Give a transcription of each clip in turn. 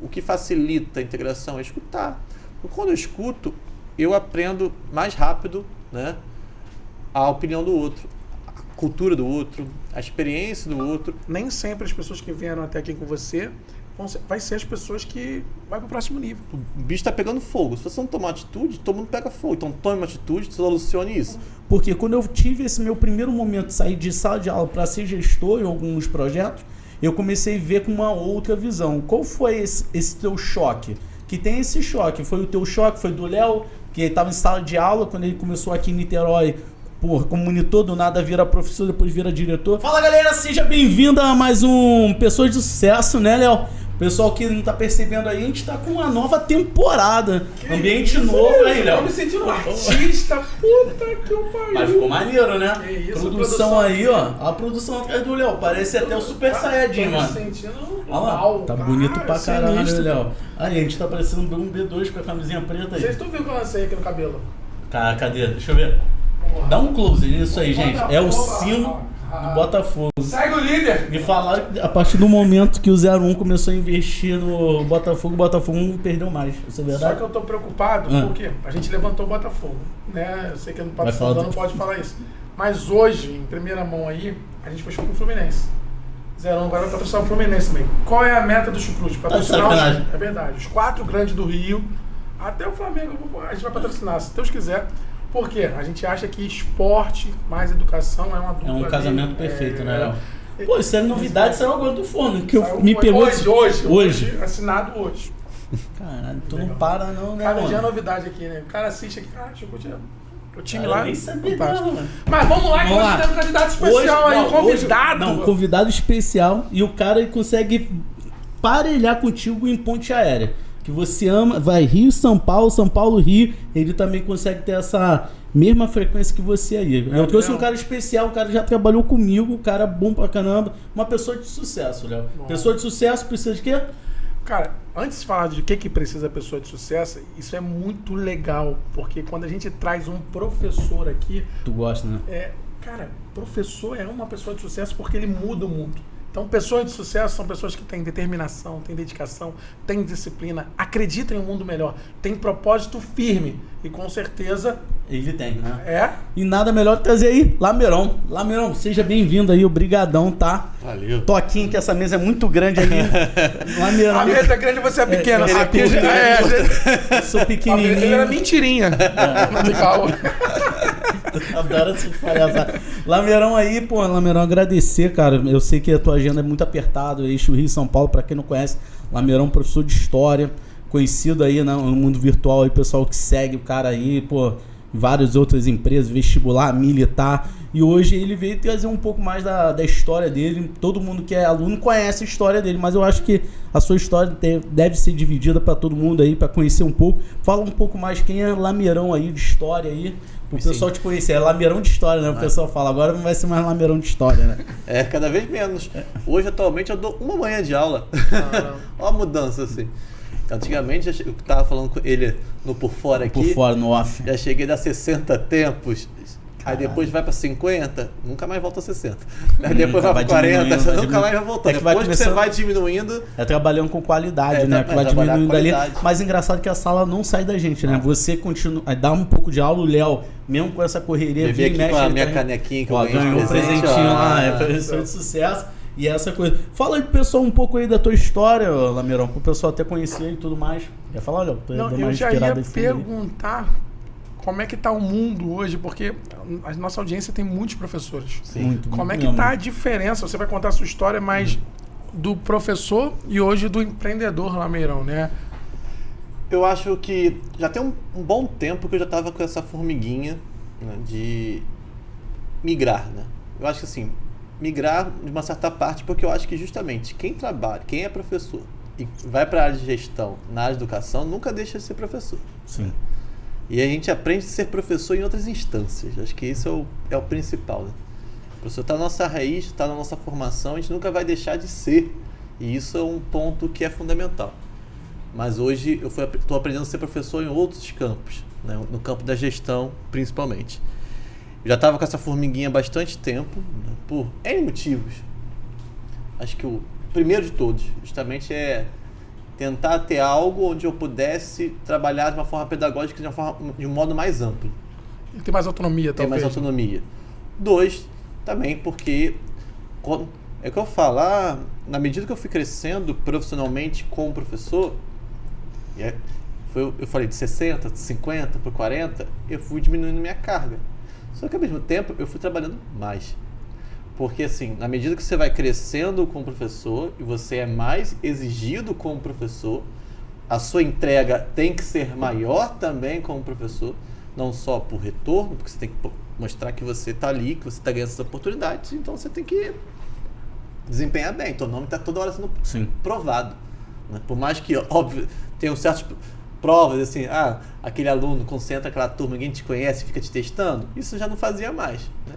o que facilita a integração é escutar. Quando eu escuto, eu aprendo mais rápido, né, a opinião do outro, a cultura do outro, a experiência do outro. Nem sempre as pessoas que vieram até aqui com você vai ser as pessoas que vai para o próximo nível. O bicho está pegando fogo. Se você não tomar atitude, todo mundo pega fogo. Então tome uma atitude, solucione isso. Porque quando eu tive esse meu primeiro momento de sair de sala de aula para ser gestor em alguns projetos, eu comecei a ver com uma outra visão. Qual foi esse teu choque? Que tem esse choque. Foi o teu choque? Foi do Léo, que estava em sala de aula quando ele começou aqui em Niterói, como monitor, do nada vira professor, depois vira diretor. Fala, galera, seja bem-vindo a mais um Pessoas de Sucesso, né, Léo? Pessoal que não tá percebendo aí, a gente tá com uma nova temporada. Ambiente novo aí, Léo. Eu me sentindo um artista, puta que eu pariu. Mas ficou maneiro, né? Que isso, produção aí, ó. A produção atrás do Léo. Parece até o Super Saiyajin, mano. Tô me sentindo olha lá, mal, tá cara, bonito pra caralho, sinistro. Léo. Aí, a gente tá parecendo um B2 com a camisinha preta aí. Vocês estão vendo que eu lancei aqui no cabelo? Cara, cadê? Deixa eu ver. Dá um close nisso aí, gente. É o sino do Botafogo. Segue o líder! Me falaram que a partir do momento que o 01 começou a investir no Botafogo, o Botafogo não perdeu mais. Isso é verdade? Só que eu tô preocupado porque a gente levantou o Botafogo, né? Eu sei que no patrocinador não pode falar isso. Mas hoje, em primeira mão aí, a gente fechou com o Fluminense. 01 agora vai patrocinar o Fluminense também. Qual é a meta do Chucrute? Patrocinar é verdade. Os 4 grandes do Rio, até o Flamengo, a gente vai patrocinar, se Deus quiser. Por quê? A gente acha que esporte mais educação é uma dupla. É um casamento perfeito, né, Léo? É, pô, isso é novidade, saiu agora do forno. Que eu me pegou hoje. Assinado hoje. Caralho, tu não para não, né, Cada mano? dia é novidade aqui, né? O cara assiste aqui, cara, chegou o time lá. Eu nem sabia, mano. Mas vamos lá, que hoje tem um candidato especial aí, um convidado. Não, convidado especial, e o cara ele consegue parelhar contigo em ponte aérea. Que você ama, vai Rio, São Paulo, Rio, ele também consegue ter essa mesma frequência que você aí. Eu trouxe um cara especial, um cara que já trabalhou comigo, um cara bom pra caramba, uma pessoa de sucesso, Léo. Pessoa de sucesso precisa de quê? Cara, antes de falar de que precisa a pessoa de sucesso, isso é muito legal, porque quando a gente traz um professor aqui... Tu gosta, né? Cara, professor é uma pessoa de sucesso porque ele muda o mundo. Então, pessoas de sucesso são pessoas que têm determinação, têm dedicação, têm disciplina, acreditam em um mundo melhor, têm propósito firme e com certeza... Ele tem, né? É. E nada melhor que trazer aí, Lameron. Lameron, seja bem-vindo aí, obrigadão, tá? Valeu. Toquinho, que essa mesa é muito grande aí. Lameron. A mesa é grande, você é pequena. Eu sou pequenininho. Ele era mentirinha. Adoro essa palhaçada. Lameirão aí, pô, Lameirão, agradecer, cara. Eu sei que a tua agenda é muito apertada, eixo Rio e São Paulo, pra quem não conhece, Lameirão, professor de história, conhecido aí no mundo virtual, aí, pessoal que segue o cara aí, pô, várias outras empresas, vestibular, militar, e hoje ele veio trazer um pouco mais da história dele. Todo mundo que é aluno conhece a história dele, mas eu acho que a sua história deve ser dividida para todo mundo aí, para conhecer um pouco. Fala um pouco mais quem é Lameirão aí, de história aí, pro pessoal te conhecer. É Lameirão de história, né? O pessoal fala, agora não vai ser mais Lameirão de história, né? É, cada vez menos. Hoje, atualmente, eu dou uma manhã de aula. Olha a mudança, assim. Antigamente, eu tava falando com ele no Por Fora aqui. Por Fora, no off. Já cheguei a dar 60 tempos. Aí depois vai pra 50, nunca mais volta a 60. Aí depois vai pra 40, você nunca mais vai voltar. Depois que você vai diminuindo... É trabalhando com qualidade, né? Que vai diminuindo ali. Mas engraçado que a sala não sai da gente, né? Você continua... Aí dá um pouco de aula, o Léo, mesmo com essa correria... Vem aqui com a minha canequinha que eu ganhei um presentinho lá, é professor de sucesso. E essa coisa. Fala aí pro pessoal um pouco aí da tua história, Lameirão, pro pessoal até conhecer e tudo mais. Quer falar, Léo? Não, eu já ia perguntar como é que tá o mundo hoje, porque a nossa audiência tem muitos professores. Sim. Muito, como é que tá a diferença? Você vai contar a sua história, mas do professor e hoje do empreendedor, Lameirão, né? Eu acho que já tem um bom tempo que eu já tava com essa formiguinha, né, de migrar, né? Eu acho que assim, migrar de uma certa parte, porque eu acho que justamente quem trabalha, quem é professor e vai para a área de gestão, na área de educação, nunca deixa de ser professor. Sim. E a gente aprende a ser professor em outras instâncias. Acho que isso é o principal, né? O professor está na nossa raiz, está na nossa formação, a gente nunca vai deixar de ser. E isso é um ponto que é fundamental. Mas hoje eu estou aprendendo a ser professor em outros campos, né? No campo da gestão, principalmente. Eu já estava com essa formiguinha há bastante tempo, né? Por N motivos. Acho que o primeiro de todos, justamente, é tentar ter algo onde eu pudesse trabalhar de uma forma pedagógica, de um modo mais amplo. E ter mais autonomia, talvez. Ter mais autonomia. 2, também porque, é que eu falo, na medida que eu fui crescendo profissionalmente como professor, eu falei de 60, de 50 para 40, eu fui diminuindo minha carga. Só que ao mesmo tempo eu fui trabalhando mais. Porque assim, na medida que você vai crescendo como professor e você é mais exigido como professor, a sua entrega tem que ser maior também como professor, não só por retorno, porque você tem que mostrar que você está ali, que você está ganhando essas oportunidades, então você tem que desempenhar bem. Então o nome está toda hora sendo provado. Né? Por mais que, óbvio, tenham certas provas, assim, aquele aluno concentra aquela turma, ninguém te conhece, fica te testando, isso já não fazia mais. Né?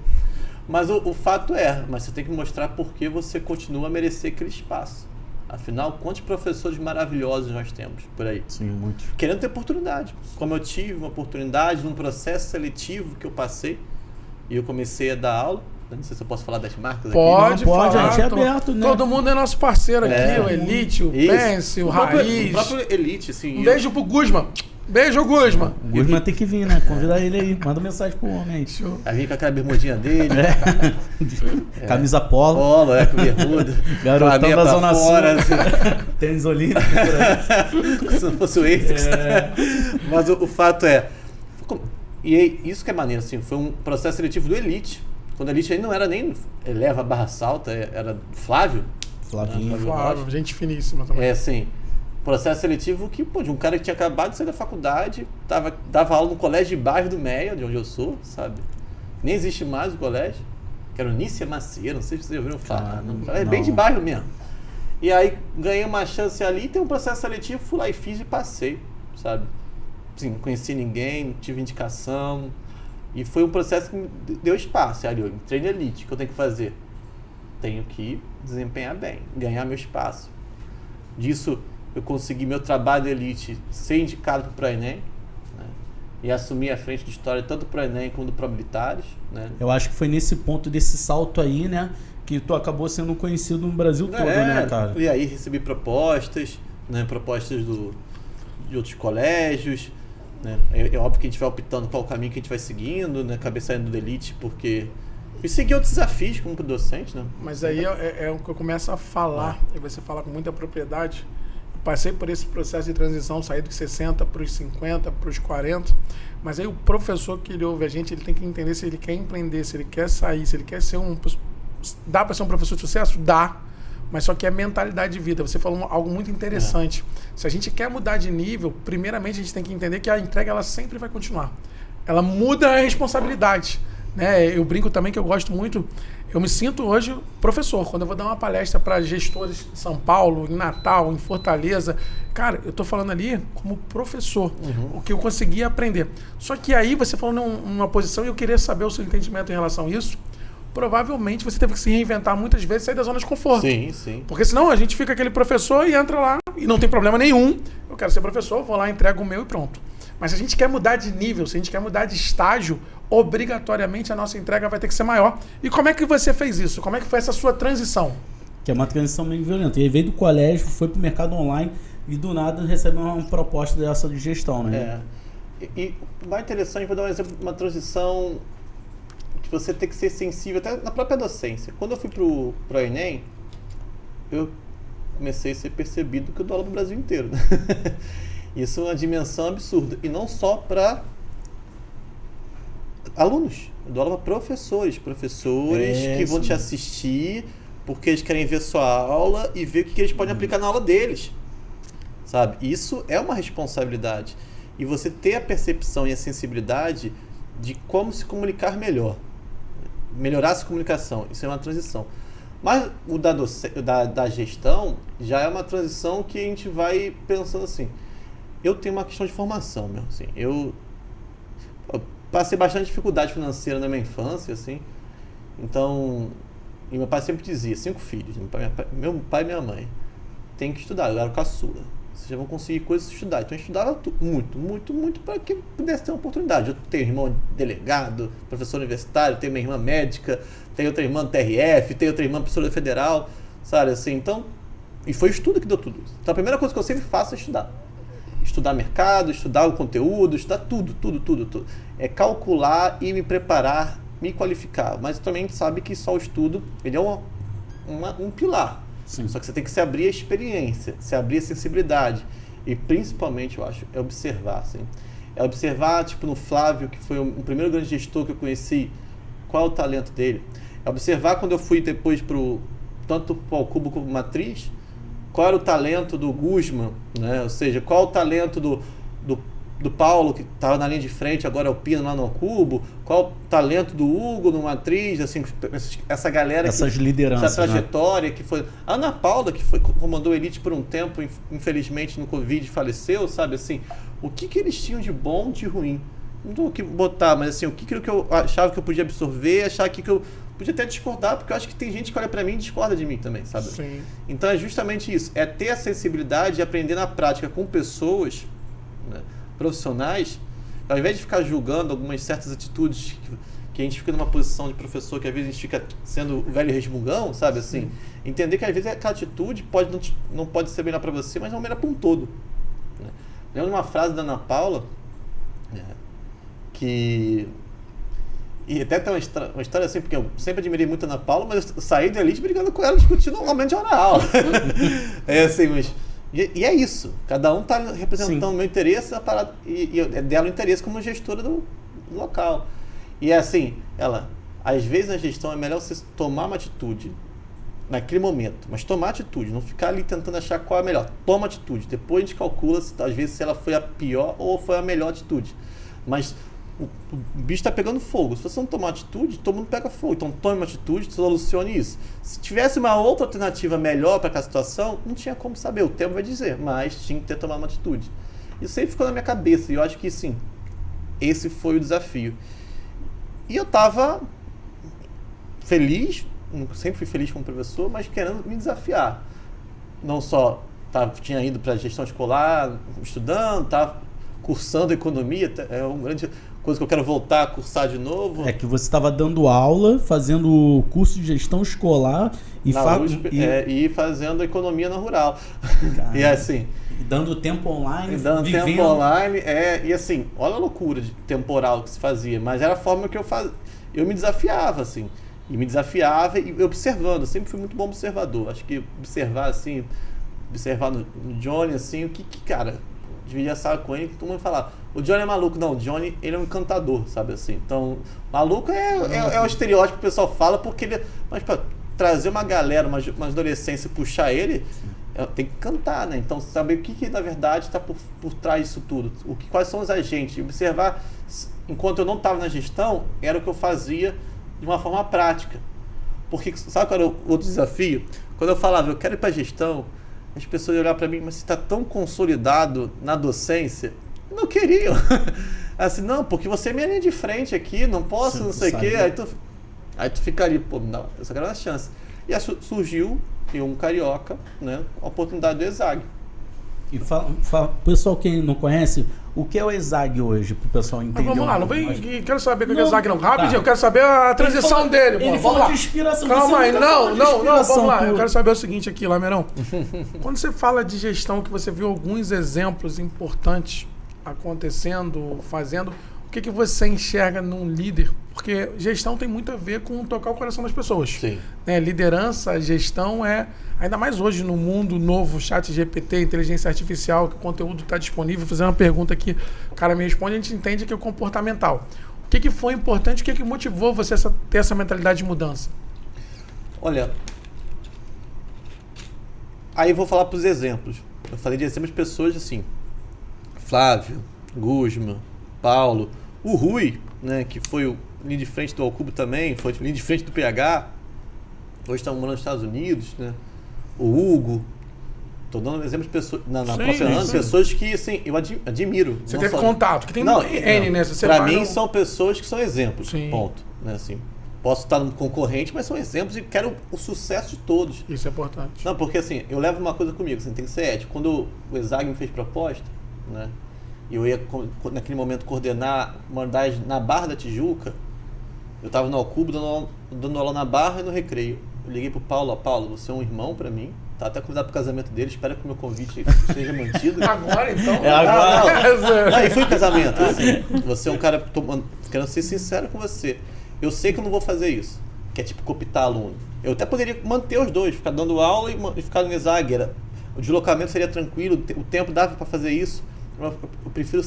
Mas o fato mas você tem que mostrar por que você continua a merecer aquele espaço. Afinal, quantos professores maravilhosos nós temos por aí? Sim, muitos. Querendo ter oportunidade. Como eu tive uma oportunidade num processo seletivo que eu passei e eu comecei a dar aula. Não sei se eu posso falar das marcas pode, aqui. Pode, a gente é aberto, né? Todo mundo é nosso parceiro aqui, o Elite, o Pense, o Raiz. O próprio Elite, assim. Um beijo pro Guzman. Beijo, Guzman. O Guzman tem que vir, né? Convida ele aí. Manda mensagem pro homem aí. Show. Aí vem com aquela bermudinha dele. Camisa polo. Polo, com bermuda. Garotão da Zona fora, Sul. Assim. Tênis olímpico. Se não fosse o Essex. Mas o fato e isso que é maneiro, assim, foi um processo seletivo do Elite. Quando a Elite ainda não era nem Eleva Barra Salta, era Flávio. Flavinho. Flávio, gente finíssima também. É, assim, processo seletivo que, de um cara que tinha acabado de sair da faculdade, dava aula no colégio de bairro do Meia, de onde eu sou, sabe? Nem existe mais o colégio, que era o Nícia Macieira, não sei se vocês ouviram falar. É bem de bairro mesmo. E aí ganhei uma chance ali, tem um processo seletivo, fui lá e fiz e passei, sabe? Assim, não conheci ninguém, não tive indicação. E foi um processo que me deu espaço. Ali, eu entrei na Elite, o que eu tenho que fazer? Tenho que desempenhar bem, ganhar meu espaço. Disso, eu consegui meu trabalho de Elite ser indicado para o ProEnem, né? E assumir a frente de história tanto para o Enem como do ProHabilitares, né? Eu acho que foi nesse ponto desse salto aí, né, que tu acabou sendo conhecido no Brasil todo, né, cara? E aí recebi propostas, né, propostas de outros colégios, né? É óbvio que a gente vai optando qual o caminho que a gente vai seguindo, né? Acabei saindo do Elite porque... E seguir outros desafios como docente, né? Mas aí é o que eu começo a falar, e você fala com muita propriedade. Eu passei por esse processo de transição, saí dos 60 para os 50, para os 40, mas aí o professor que ele ouve a gente, ele tem que entender se ele quer empreender, se ele quer sair, se ele quer ser Dá para ser um professor de sucesso? Dá. Mas só que é mentalidade de vida. Você falou algo muito interessante. Se a gente quer mudar de nível, primeiramente a gente tem que entender que a entrega ela sempre vai continuar. Ela muda a responsabilidade. Né? Eu brinco também que eu gosto muito, eu me sinto hoje professor, quando eu vou dar uma palestra para gestores em São Paulo, em Natal, em Fortaleza, cara, eu estou falando ali como professor, o que eu consegui aprender. Só que aí você falou numa posição e eu queria saber o seu entendimento em relação a isso. Provavelmente você teve que se reinventar muitas vezes e sair da zona de conforto. Sim, sim. Porque senão a gente fica aquele professor e entra lá e não tem problema nenhum. Eu quero ser professor, vou lá, entrego o meu e pronto. Mas se a gente quer mudar de nível, se a gente quer mudar de estágio, obrigatoriamente a nossa entrega vai ter que ser maior. E como é que você fez isso? Como é que foi essa sua transição? Que é uma transição meio violenta. Ele veio do colégio, foi pro mercado online e do nada recebeu uma proposta dessa de gestão, né? E o mais interessante, vou dar um exemplo de uma transição que você tem que ser sensível até na própria docência. Quando eu fui pro Enem, eu comecei a ser percebido que eu dou aula no Brasil inteiro. Isso é uma dimensão absurda. E não só para alunos. Eu dou aula para professores que vão te assistir porque eles querem ver sua aula e ver o que eles podem aplicar na aula deles. Sabe? Isso é uma responsabilidade. E você ter a percepção e a sensibilidade de como se comunicar melhor. Melhorar essa comunicação. Isso é uma transição. Mas o da gestão já é uma transição que a gente vai pensando assim. Eu tenho uma questão de formação, meu, assim, eu passei bastante dificuldade financeira na minha infância, assim, então, e meu pai sempre dizia, 5 filhos, meu pai e minha mãe, tem que estudar, eu era o caçula, vocês já vão conseguir coisas estudar, então eu estudava muito para que pudesse ter uma oportunidade. Eu tenho irmão delegado, professor universitário, tenho minha irmã médica, tenho outra irmã do TRF, tenho outra irmã professora federal, sabe, assim, então, E foi o estudo que deu tudo isso. Então a primeira coisa que eu sempre faço é estudar. Estudar mercado, estudar o conteúdo, estudar tudo. É calcular e me preparar, me qualificar. Mas também a gente sabe que só o estudo, ele é um pilar. Sim. Só que você tem que se abrir a experiência, se abrir a sensibilidade. E principalmente, eu acho, é observar. Assim. É observar, tipo, no Flávio, que foi o primeiro grande gestor que eu conheci, qual é o talento dele. É observar quando eu fui depois tanto para o Cubo como Matriz, qual era o talento do Guzman, né? Ou seja, qual o talento do Paulo, que estava na linha de frente, agora é o Pino lá no Cubo, qual o talento do Hugo no Matriz, assim, essa galera, essas lideranças, essa trajetória, né? Que foi a Ana Paula, que comandou Elite por um tempo, infelizmente no Covid faleceu, sabe, assim, o que eles tinham de bom, de ruim, não estou aqui botar, mas assim, o que eu achava que eu podia absorver, achar que eu podia até discordar, porque eu acho que tem gente que olha pra mim e discorda de mim também, sabe? Sim. Então é justamente isso, é ter a sensibilidade e aprender na prática com pessoas, né, profissionais, ao invés de ficar julgando algumas certas atitudes que a gente fica numa posição de professor que às vezes a gente fica sendo o velho resmungão, sabe, assim? Sim. Entender que às vezes aquela atitude não pode ser melhor para você, mas não melhor para um todo. Né? Lembro de uma frase da Ana Paula, que... E até tem uma história assim, porque eu sempre admirei muito a Ana Paula, mas eu saí do Elite brigando com ela, discutindo um aumento de hora aula. É assim, mas... E é isso. Cada um está representando o meu interesse e dela o interesse como gestora do local. E é assim, às vezes na gestão é melhor você tomar uma atitude naquele momento, mas tomar atitude, não ficar ali tentando achar qual é a melhor. Toma atitude. Depois a gente calcula, às vezes, se ela foi a pior ou foi a melhor atitude. Mas o bicho está pegando fogo. Se você não tomar atitude, todo mundo pega fogo. Então tome uma atitude, solucione isso. Se tivesse uma outra alternativa melhor para aquela situação, não tinha como saber, o tempo vai dizer, mas tinha que ter tomado uma atitude. Isso sempre ficou na minha cabeça e eu acho que sim, esse foi o desafio. E eu estava feliz, sempre fui feliz como professor, mas querendo me desafiar. Não só tinha ido para a gestão escolar, estudando, estava cursando economia, é uma grande coisa que eu quero voltar a cursar de novo. É que você estava dando aula, fazendo curso de gestão escolar e fazendo economia na rural. E assim... Dando tempo online, tempo online, e assim, olha a loucura de temporal que se fazia, mas era a forma que eu me desafiava, assim, e observando, eu sempre fui muito bom observador, acho que observar no Johnny, assim, o que cara, dividir a sala com ele, todo mundo falar, o Johnny é maluco, não, o Johnny, ele é um encantador, sabe, assim, então, maluco é o estereótipo que o pessoal fala, porque ele, mas para trazer uma galera, uma adolescência e puxar ele, tem que cantar, né? Então, saber o que na verdade está por trás disso tudo. Quais são os agentes. Observar, enquanto eu não estava na gestão, era o que eu fazia de uma forma prática. Porque, sabe qual era o outro desafio? Quando eu falava, eu quero ir para a gestão, as pessoas iam olhar para mim, mas você está tão consolidado na docência? Não queriam. Assim, não, porque você é minha linha de frente aqui, não posso, não sei o quê. Aí tu fica ali, pô, não, eu só quero uma chance. E aí surgiu um carioca, né, a oportunidade do ESAG. E pessoal que não conhece, o que é o ESAG hoje, para o pessoal entender? Mas vamos lá, não vem, quero saber o que é o ESAG não. Rapidinho, eu quero saber a transição dele. Ele falou de inspiração. Calma aí, não, vamos lá. Eu quero saber o seguinte aqui, Lameirão. Quando você fala de gestão, que você viu alguns exemplos importantes acontecendo, fazendo, o que você enxerga num líder? Porque gestão tem muito a ver com tocar o coração das pessoas. Sim. Né? Liderança, gestão ainda mais hoje no mundo novo, chat GPT, inteligência artificial, que o conteúdo está disponível. Vou fazer uma pergunta aqui, o cara me responde, a gente entende que é o comportamental. O que foi importante, o que motivou você a ter essa mentalidade de mudança? Olha, aí eu vou falar para os exemplos. Eu falei de exemplos de pessoas assim, Flávio, Guzman, Paulo, o Rui, né, que foi o linha de frente do Alcubo também, foi linha de frente do PH, hoje está morando nos Estados Unidos, né? O Hugo, estou dando exemplo de pessoas, pessoas que assim, eu admiro. Você teve contato, que tem N, né? Para mim são pessoas que são exemplos, sim. Ponto. Né, assim, posso estar no concorrente, mas são exemplos e quero o sucesso de todos. Isso é importante. Não, porque assim, eu levo uma coisa comigo, assim, tem que ser ético. Quando o ESAG me fez proposta, né? Eu ia, naquele momento, coordenar uma unidade na Barra da Tijuca. Eu estava no Alcubo, dando aula na Barra e no Recreio. Eu liguei pro Paulo, você é um irmão para mim, Tá até convidado pro casamento dele, espero que o meu convite seja mantido. Agora, então? Agora. Não, e foi casamento, assim. Você é um cara, querendo ser sincero com você. Eu sei que eu não vou fazer isso, que é tipo cooptar aluno. Eu até poderia manter os dois, ficar dando aula e ficar no Exag. O deslocamento seria tranquilo, o tempo dava para fazer isso. Eu prefiro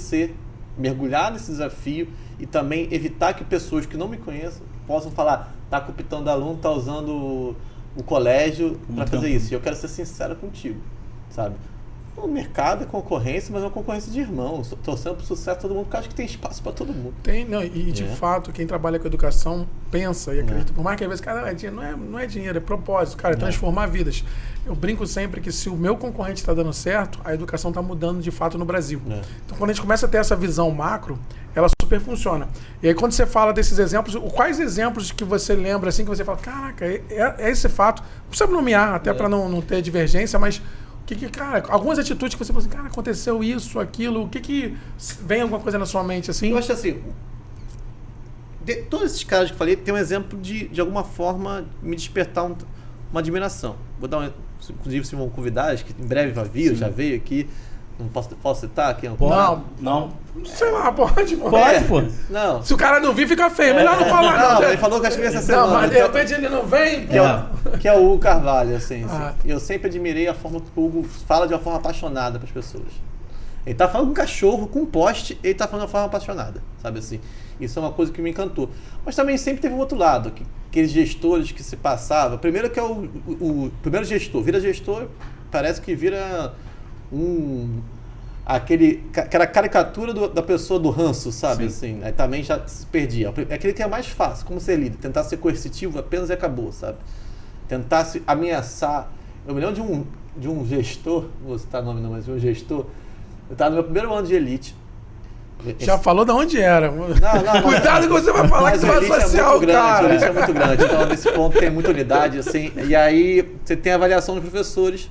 mergulhar nesse desafio e também evitar que pessoas que não me conheçam possam falar, tá cooptando aluno, tá usando o colégio para fazer isso. E eu quero ser sincero contigo, sabe? O mercado é concorrência, mas é uma concorrência de irmãos. Torcendo pro sucesso de todo mundo, porque eu acho que tem espaço para todo mundo. Tem, não, e de fato, quem trabalha com educação pensa e acredita. Por mais que às vezes, cara, não é dinheiro, é propósito, cara, é transformar vidas. Eu brinco sempre que se o meu concorrente está dando certo, a educação está mudando de fato no Brasil. Então, quando a gente começa a ter essa visão macro, ela super funciona. E aí, quando você fala desses exemplos, quais exemplos que você lembra, assim, que você fala, caraca, é esse fato, não precisa nomear, até para não ter divergência, mas cara, algumas atitudes que você fala assim, cara, aconteceu isso, aquilo, o que vem alguma coisa na sua mente, assim? Eu acho assim, de todos esses casos que eu falei, tem um exemplo de alguma forma me despertar uma admiração. Vou dar inclusive, se vão convidar, acho que em breve vai vir, já veio aqui. Não posso citar aqui? Não. Sei lá, pode, pô. Não. Se o cara não vir, fica feio. Melhor não falar, não. Ele falou que acho que essa semana. Não, mas de repente ele não vem. Que é o Hugo Carvalho, assim. E eu sempre admirei a forma que o Hugo fala de uma forma apaixonada para as pessoas. Ele tá falando com um cachorro, com um poste, ele tá falando de uma forma apaixonada, sabe assim? Isso é uma coisa que me encantou. Mas também sempre teve um outro lado, aqueles gestores que se passavam. Primeiro que é o primeiro gestor, vira gestor, parece que vira aquela caricatura da pessoa do ranço, sabe? Assim, aí também já se perdia. É aquele que é mais fácil, como ser líder, tentar ser coercitivo apenas e acabou, sabe? Tentar se ameaçar. Eu me lembro de um gestor, não vou citar nome não, mas de um gestor. Eu estava no meu primeiro ano de elite. Já falou de onde era. Não. Cuidado que você vai falar que você vai associar o cara. O elite é muito grande, então nesse ponto tem muita unidade, assim. E aí você tem a avaliação dos professores.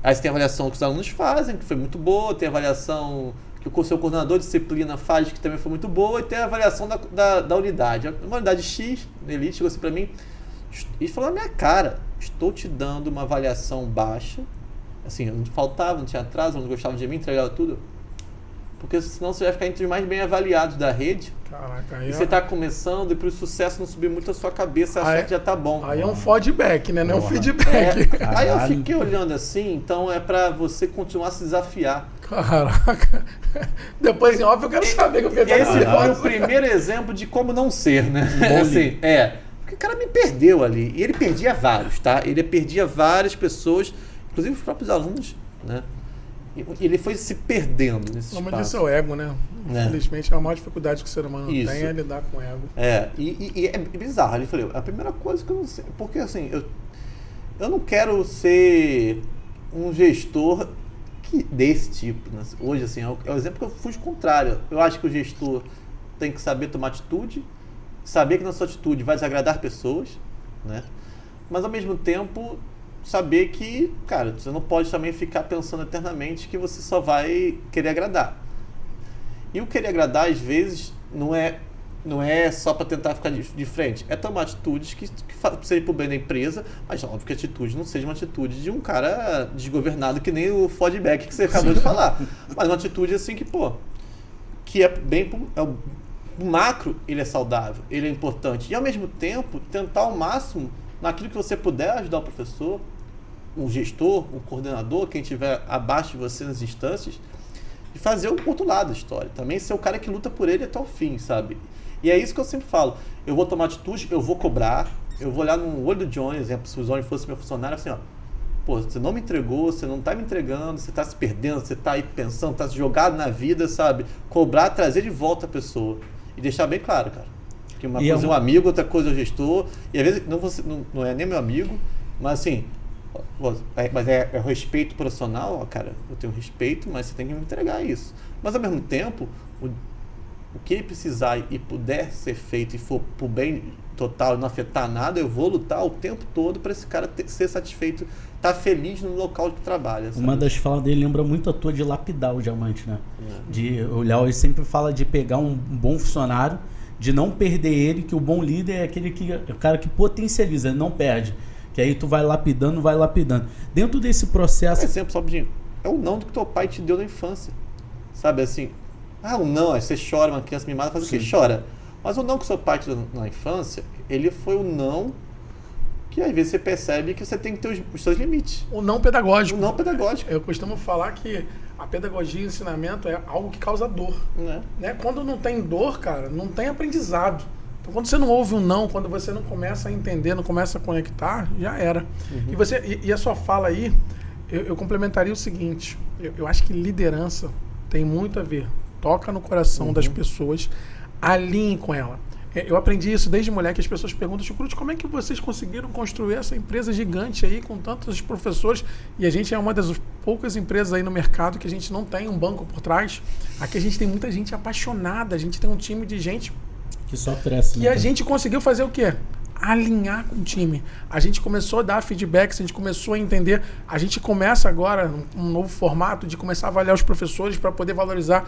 Aí você tem a avaliação que os alunos fazem, que foi muito boa. Tem a avaliação que o seu coordenador de disciplina faz, que também foi muito boa. E tem a avaliação da unidade. Uma unidade X, na elite, chegou assim pra mim e falou na minha cara, estou te dando uma avaliação baixa. Assim, eu não faltava, não tinha atraso, não gostava de mim, entregava tudo. Porque senão você vai ficar entre os mais bem avaliados da rede. Caraca, aí e você está começando e para o sucesso não subir muito a sua cabeça, achar que já tá bom. Aí é um feedback, né? Não é um feedback. Aí eu fiquei olhando assim, então é para você continuar a se desafiar. Caraca. Depois em off eu quero saber que eu fiquei esse foi o primeiro exemplo de como não ser, né? Assim, porque o cara me perdeu ali. E ele perdia vários, tá? Ele perdia várias pessoas, inclusive os próprios alunos, né? Ele foi se perdendo nesse espaço. Mas isso é o ego, né? Infelizmente é a maior dificuldade que o ser humano tem é lidar com o ego. E é bizarro. Ele falou, a primeira coisa que eu não sei, porque assim, eu não quero ser um gestor desse tipo, né? Hoje, assim, é o exemplo que eu fui contrário. Eu acho que o gestor tem que saber tomar atitude, saber que na sua atitude vai desagradar pessoas, né? Mas ao mesmo tempo saber que, cara, você não pode também ficar pensando eternamente que você só vai querer agradar. E o querer agradar, às vezes, não é só para tentar ficar de frente. É tomar atitudes que sejam pro bem da empresa, mas óbvio que a atitude não seja uma atitude de um cara desgovernado que nem o feedback que você acabou de falar. Mas uma atitude assim que é bem... O macro, ele é saudável, ele é importante. E, ao mesmo tempo, tentar ao máximo, naquilo que você puder, ajudar o professor, um gestor, um coordenador, quem estiver abaixo de você nas instâncias, e fazer o outro lado da história. Também ser o cara que luta por ele até o fim, sabe? E é isso que eu sempre falo. Eu vou tomar atitude, eu vou cobrar, eu vou olhar no olho do Johnny, exemplo, se o Johnny fosse meu funcionário, assim, ó, pô, você não me entregou, você não tá me entregando, você tá se perdendo, você tá aí pensando, tá jogado na vida, sabe? Cobrar, trazer de volta a pessoa. E deixar bem claro, cara, que uma coisa é um amigo, outra coisa é o gestor, e às vezes não é nem meu amigo, mas assim, mas é o respeito profissional, ó, cara, eu tenho respeito, mas você tem que me entregar isso. Mas ao mesmo tempo, o que ele precisar e puder ser feito e for pro bem total e não afetar nada, eu vou lutar o tempo todo para esse cara ser satisfeito, estar feliz no local que trabalha. Sabe? Uma das falas dele lembra muito a tua de lapidar o diamante, né? O Léo sempre fala de pegar um bom funcionário, de não perder ele, que o bom líder é o cara que potencializa, ele não perde. Que aí tu vai lapidando. Dentro desse processo... Por exemplo, Sobrinho, é o não do que teu pai te deu na infância. Sabe assim, o não, aí você chora, uma criança mimada faz o que? Chora. Mas o não que seu pai te deu na infância, ele foi o não que às vezes você percebe que você tem que ter os seus limites. O não pedagógico. O não pedagógico. Eu costumo falar que a pedagogia e o ensinamento é algo que causa dor. Né? Quando não tem dor, cara, não tem aprendizado. Então, quando você não ouve um não, quando você não começa a entender, não começa a conectar, já era. E a sua fala aí, eu complementaria o seguinte, eu acho que liderança tem muito a ver. Toca no coração das pessoas, alinhe com ela. Eu aprendi isso desde moleque, as pessoas perguntam, Chucrute, como é que vocês conseguiram construir essa empresa gigante aí com tantos professores? E a gente é uma das poucas empresas aí no mercado que a gente não tem um banco por trás. Aqui a gente tem muita gente apaixonada, a gente tem um time de gente que só cresce. E a gente conseguiu fazer o quê? Alinhar com o time. A gente começou a dar feedbacks, a gente começou a entender. A gente começa agora um novo formato de começar a avaliar os professores para poder valorizar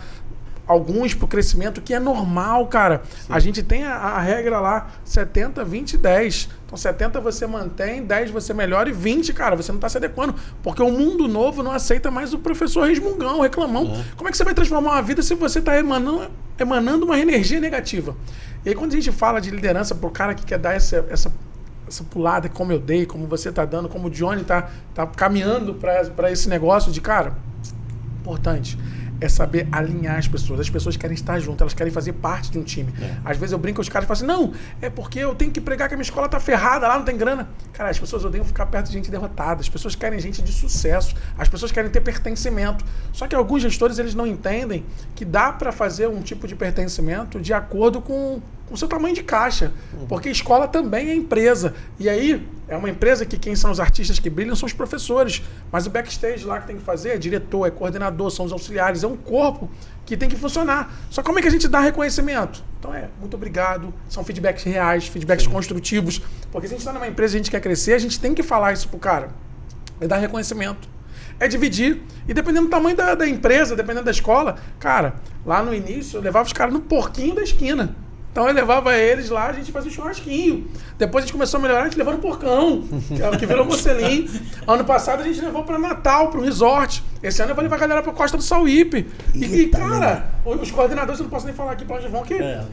alguns para o crescimento, que é normal, cara. Sim. A gente tem a regra lá, 70, 20, 10. Então 70 você mantém, 10 você melhora e 20, cara, você não está se adequando. Porque o mundo novo não aceita mais o professor resmungão, reclamão. Como é que você vai transformar uma vida se você está emanando uma energia negativa? E aí quando a gente fala de liderança pro cara que quer dar essa pulada, como eu dei, como você está dando, como o Johnny está caminhando para esse negócio de, cara, importante é saber alinhar as pessoas. As pessoas querem estar juntas, elas querem fazer parte de um time. Às vezes eu brinco com os caras e falo assim, não, é porque eu tenho que pregar que a minha escola tá ferrada, lá não tem grana. Cara, as pessoas odeiam ficar perto de gente derrotada, as pessoas querem gente de sucesso, as pessoas querem ter pertencimento. Só que alguns gestores, eles não entendem que dá para fazer um tipo de pertencimento de acordo com o seu tamanho de caixa, porque escola também é empresa. E aí, é uma empresa que quem são os artistas que brilham são os professores, mas o backstage lá que tem que fazer é diretor, é coordenador, são os auxiliares, é um corpo que tem que funcionar. Só como é que a gente dá reconhecimento? Então muito obrigado, são feedbacks reais, feedbacks construtivos, porque se a gente está numa empresa e a gente quer crescer, a gente tem que falar isso pro cara, é dar reconhecimento. É dividir. E dependendo do tamanho da empresa, dependendo da escola, cara, lá no início eu levava os caras no porquinho da esquina. Então eu levava eles lá, a gente fazia um churrasquinho. Depois a gente começou a melhorar, a gente levou no porcão, que virou Mocelim. Ano passado a gente levou para Natal, para o resort. Esse ano eu vou levar a galera para Costa do Sauípe. E cara, os coordenadores, eu não posso nem falar aqui para onde vão,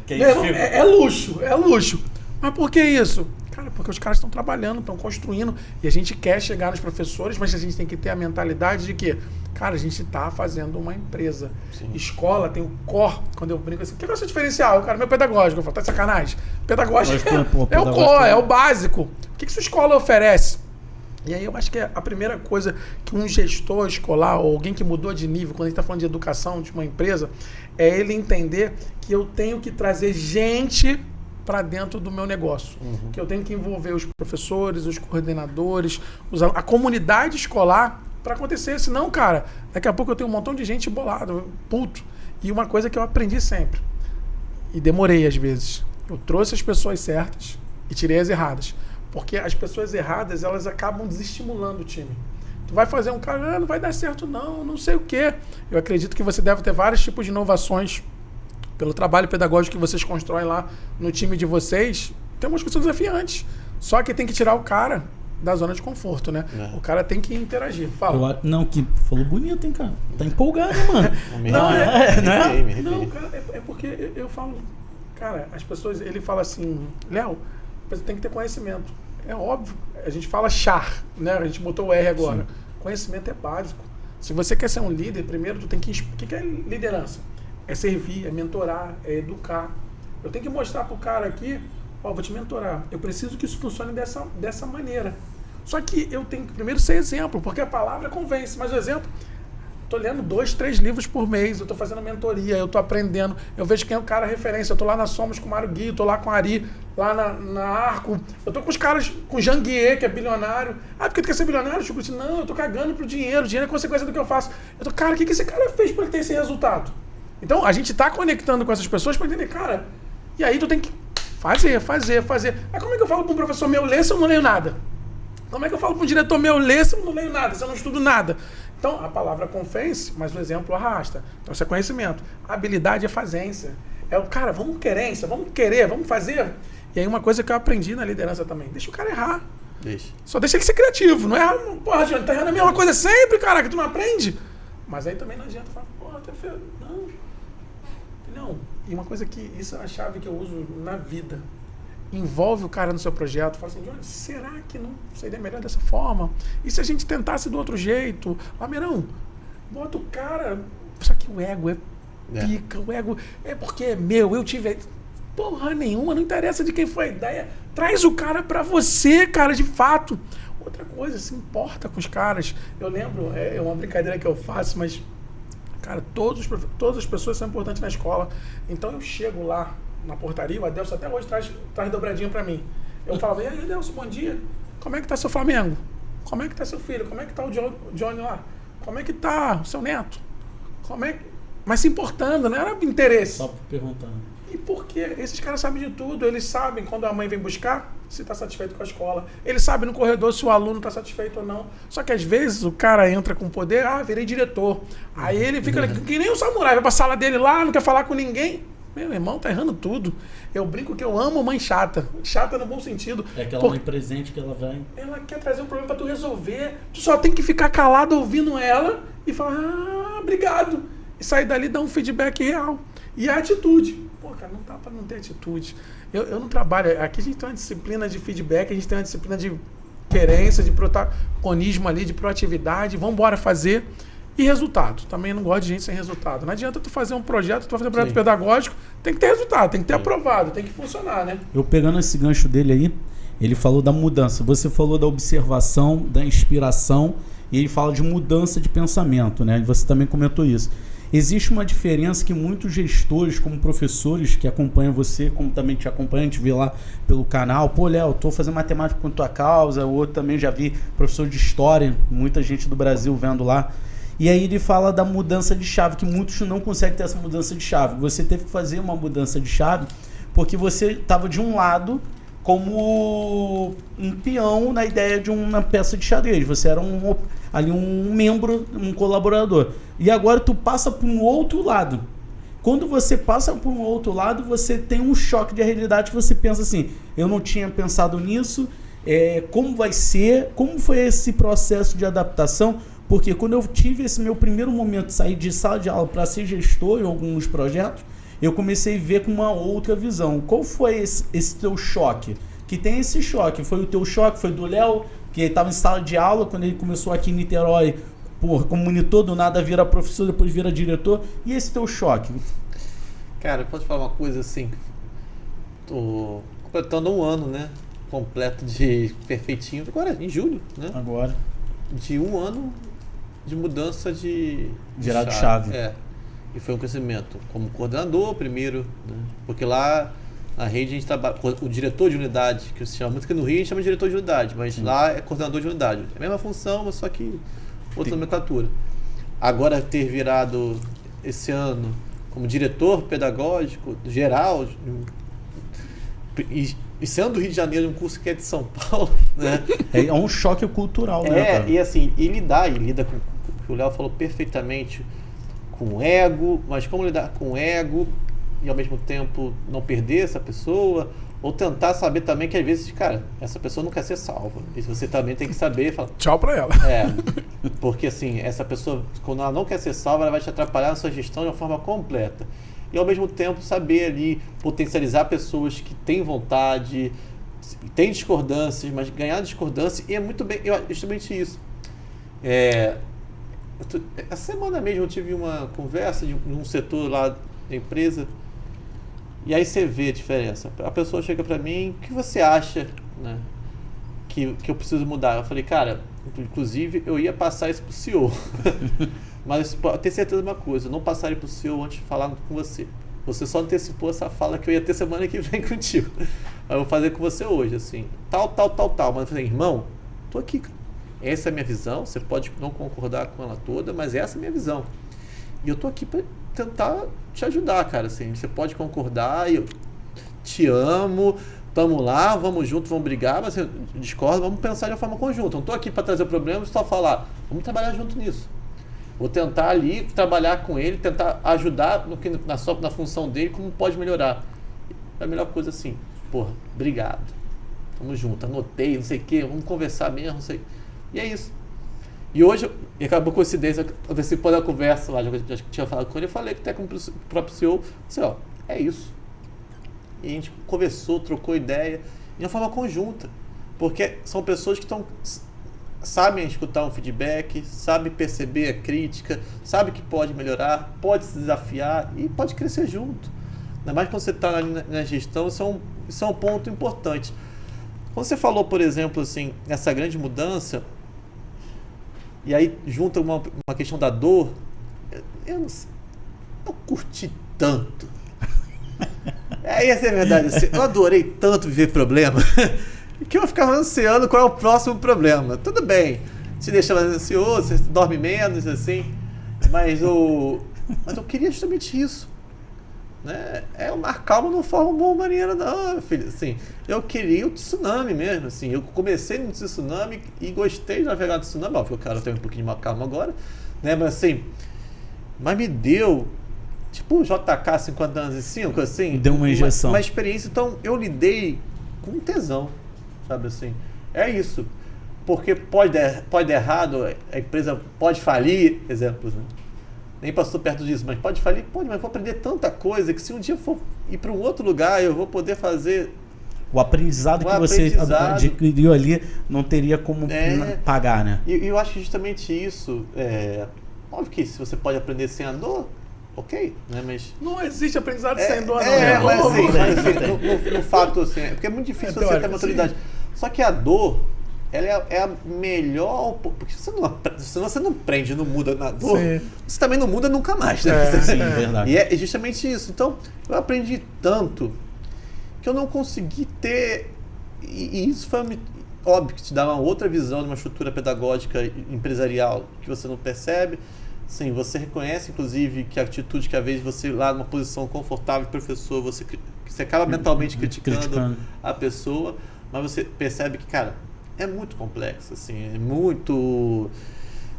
é luxo, é luxo. Mas por que isso? Cara, porque os caras estão trabalhando, estão construindo, e a gente quer chegar nos professores, mas a gente tem que ter a mentalidade de que, cara, a gente está fazendo uma empresa. Sim. Escola tem o core, quando eu brinco assim, o que é o seu diferencial? Cara, meu pedagógico, eu falo, tá de sacanagem? Pedagógico é o core, é o básico. O que sua escola oferece? E aí eu acho que a primeira coisa que um gestor escolar, ou alguém que mudou de nível, quando a gente está falando de educação de uma empresa, é ele entender que eu tenho que trazer gente para dentro do meu negócio. Que eu tenho que envolver os professores, os coordenadores, a comunidade escolar para acontecer. Senão, cara, daqui a pouco eu tenho um montão de gente bolada, puto. E uma coisa que eu aprendi sempre, e demorei às vezes, eu trouxe as pessoas certas e tirei as erradas. Porque as pessoas erradas, elas acabam desestimulando o time. Tu vai fazer um cara, não vai dar certo não sei o quê. Eu acredito que você deve ter vários tipos de inovações pelo trabalho pedagógico que vocês constroem lá no time de vocês. Tem umas coisas desafiantes. Só que tem que tirar o cara da zona de conforto, né? O cara tem que interagir. Fala. Não, que falou bonito, hein, cara? Tá empolgado, mano. Não, cara, é porque eu falo... Cara, as pessoas... Ele fala assim... Léo, você tem que ter conhecimento. É óbvio. A gente fala char, né? A gente botou o R agora. Sim. Conhecimento é básico. Se você quer ser um líder, primeiro tu tem que... O que é liderança? É servir, é mentorar, é educar. Eu tenho que mostrar pro cara aqui, vou te mentorar. Eu preciso que isso funcione dessa maneira. Só que eu tenho que primeiro ser exemplo, porque a palavra convence. Mas o exemplo, estou lendo 2, 3 livros por mês, eu estou fazendo mentoria, eu estou aprendendo, eu vejo quem é o cara referência. Eu estou lá na Somos com o Mário Gui, estou lá com o Ari, lá na Arco. Eu estou com os caras, com o Jean Guier, que é bilionário. Porque tu quer ser bilionário, Chico? Não, eu estou cagando pro dinheiro. O dinheiro é consequência do que eu faço. Eu tô, cara, o que esse cara fez para ele ter esse resultado? Então, a gente está conectando com essas pessoas para entender, cara, e aí tu tem que fazer. Aí como é que eu falo para um professor meu ler se eu não leio nada? Como é que eu falo para um diretor meu ler se eu não leio nada, se eu não estudo nada? Então, a palavra convence, mas o exemplo arrasta. Então, isso é conhecimento. A habilidade é fazência. É o cara, vamos querer, vamos fazer. E aí uma coisa que eu aprendi na liderança também, deixa o cara errar. Só deixa ele ser criativo, não é? Porra, Johnny, tá errando a mesma coisa sempre, cara, que tu não aprende. Mas aí também não adianta falar, porra, tá feio. Não. E uma coisa que, isso é a chave que eu uso na vida. Envolve o cara no seu projeto, fala assim, Johnny, será que não seria melhor dessa forma? E se a gente tentasse do outro jeito? Lameirão, bota o cara... Só que o ego é pica, o ego é porque é meu, eu tive... Porra nenhuma, não interessa de quem foi a ideia. Traz o cara pra você, cara, de fato. Outra coisa, se importa com os caras. Eu lembro, é uma brincadeira que eu faço, mas, cara, todas as pessoas são importantes na escola. Então eu chego lá na portaria, o Adelson até hoje traz dobradinha pra mim. Eu falava, e aí, Adelson, bom dia. Como é que tá seu Flamengo? Como é que tá seu filho? Como é que tá o Johnny lá? Como é que tá o seu neto? Como é que... Mas se importando, não era interesse. Só perguntando. E por quê? Esses caras sabem de tudo. Eles sabem quando a mãe vem buscar se está satisfeito com a escola. Eles sabem no corredor se o aluno está satisfeito ou não. Só que às vezes o cara entra com poder, virei diretor. Aí ele fica que nem um samurai, vai pra sala dele lá, não quer falar com ninguém. Meu irmão, tá errando tudo. Eu brinco que eu amo mãe chata. Chata no bom sentido. É aquela mãe presente que ela vai... Ela quer trazer um problema pra tu resolver. Tu só tem que ficar calado ouvindo ela e falar, obrigado. E sair dali e dar um feedback real. E a atitude. Pô, cara, não dá pra não ter atitude. Eu não trabalho... Aqui a gente tem uma disciplina de feedback, a gente tem uma disciplina de querência, de protagonismo ali, de proatividade. Vamos embora fazer. E resultado. Também não gosto de gente sem resultado. Não adianta tu fazer um projeto, tu vai fazer um projeto pedagógico, tem que ter resultado, tem que ter aprovado, tem que funcionar, né? Eu pegando esse gancho dele aí, ele falou da mudança. Você falou da observação, da inspiração, e ele fala de mudança de pensamento, né? E você também comentou isso. Existe uma diferença que muitos gestores, como professores que acompanham você, como também te acompanham, te vê lá pelo canal, pô, Léo, tô fazendo matemática por tua causa, o outro também já vi professor de história, muita gente do Brasil vendo lá. E aí ele fala da mudança de chave, que muitos não conseguem ter essa mudança de chave. Você teve que fazer uma mudança de chave porque você estava de um lado como um peão na ideia de uma peça de xadrez. Você era um membro, um colaborador. E agora tu passa para um outro lado. Quando você passa para um outro lado, você tem um choque de realidade que você pensa assim, eu não tinha pensado nisso, como vai ser, como foi esse processo de adaptação? Porque quando eu tive esse meu primeiro momento de sair de sala de aula para ser gestor em alguns projetos, eu comecei a ver com uma outra visão. Qual foi esse teu choque? Que tem esse choque. Foi o teu choque? Foi do Léo, que estava em sala de aula, quando ele começou aqui em Niterói, como monitor, do nada vira professor, depois vira diretor. E esse teu choque? Cara, eu posso falar uma coisa assim? Tô completando um ano, né? Completo de perfeitinho. Agora, em julho, né? Agora. De um ano de mudança de virada de chave. E foi um crescimento como coordenador primeiro, né? Porque lá na rede a gente trabalha, o diretor de unidade, que se chama muito, que no Rio a gente chama de diretor de unidade, mas lá é coordenador de unidade. É a mesma função, mas só que outra nomenclatura. Agora ter virado esse ano como diretor pedagógico geral, e sendo do Rio de Janeiro, um curso que é de São Paulo, né? É um choque cultural, né? Cara? E assim, lida com o que o Léo falou perfeitamente, com ego, mas como lidar com ego e ao mesmo tempo não perder essa pessoa, ou tentar saber também que às vezes, cara, essa pessoa não quer ser salva. E você também tem que saber falar, tchau pra ela. Porque assim, essa pessoa, quando ela não quer ser salva, ela vai te atrapalhar na sua gestão de uma forma completa. E ao mesmo tempo saber ali potencializar pessoas que têm vontade, têm discordâncias, mas ganhar discordância, e é muito bem, justamente isso. Essa semana mesmo eu tive uma conversa de um setor lá da empresa, e aí você vê a diferença. A pessoa chega para mim, o que você acha, né, que eu preciso mudar? Eu falei, cara, inclusive eu ia passar isso pro CEO. Mas eu tenho certeza de uma coisa, eu não passaria pro CEO antes de falar com você. Você só antecipou essa fala que eu ia ter semana que vem contigo. Eu vou fazer com você hoje, assim, tal. Mas eu falei, irmão, tô aqui, cara. Essa é a minha visão, você pode não concordar com ela toda, mas essa é a minha visão. E eu tô aqui para tentar te ajudar, cara, assim, você pode concordar, eu te amo, tamo lá, vamos junto, vamos brigar, mas eu discordo, vamos pensar de uma forma conjunta. Não tô aqui para trazer problemas, só falar, vamos trabalhar junto nisso. Vou tentar ali trabalhar com ele, tentar ajudar na função dele, como pode melhorar. É a melhor coisa assim, porra, obrigado. Vamos junto, anotei, não sei o quê, vamos conversar mesmo, não sei. E é isso. E hoje, acabou coincidência, antecipando a conversa lá, já tinha falado com ele, eu falei que até com o próprio CEO, assim, ó, é isso. E a gente conversou, trocou ideia, de uma forma conjunta. Porque são pessoas que sabem escutar um feedback, sabem perceber a crítica, sabem que pode melhorar, pode se desafiar e pode crescer junto. Ainda mais quando você está na gestão, isso é um ponto importante. Quando você falou, por exemplo, assim, nessa grande mudança, e aí junta uma questão da dor, eu não curti tanto. Essa é a verdade. Assim, eu adorei tanto viver problema que eu ficava ansiando qual é o próximo problema. Tudo bem, te deixa mais ansioso, você dorme menos, assim, mas eu queria justamente isso. Né? O mar calmo não forma uma boa maneira, não, filho. Assim, eu queria o tsunami mesmo. Assim, eu comecei no tsunami e gostei de navegar no tsunami. Óbvio, o cara tem um pouquinho de mar calmo agora, né? Mas assim, me deu tipo JK 50 anos e 5, assim. Deu uma injeção. Uma experiência, então eu lidei com tesão, sabe assim. É isso. Porque pode dar errado, a empresa pode falir, exemplos, né? Nem passou perto disso, mas pode falir? Pode, mas vou aprender tanta coisa que se um dia for ir para um outro lugar, eu vou poder fazer... O aprendizado que você adquiriu ali não teria como pagar, né? E eu acho justamente isso. Óbvio que se você pode aprender sem a dor, ok, né? Mas... Não existe aprendizado sem dor, não. Mas assim, no fato, assim, porque é muito difícil você ter maturidade. Só que a dor, ela é a melhor... Porque se você não aprende, não muda na dor, você também não muda nunca mais, né? Sim, verdade. E é justamente isso. Então, eu aprendi tanto que eu não consegui ter... E isso foi óbvio que te dá uma outra visão de uma estrutura pedagógica empresarial que você não percebe. Sim, você reconhece, inclusive, que a atitude que às vezes você lá numa posição confortável, professor, você acaba mentalmente criticando a pessoa, mas você percebe que, cara, é muito complexo, assim, é muito...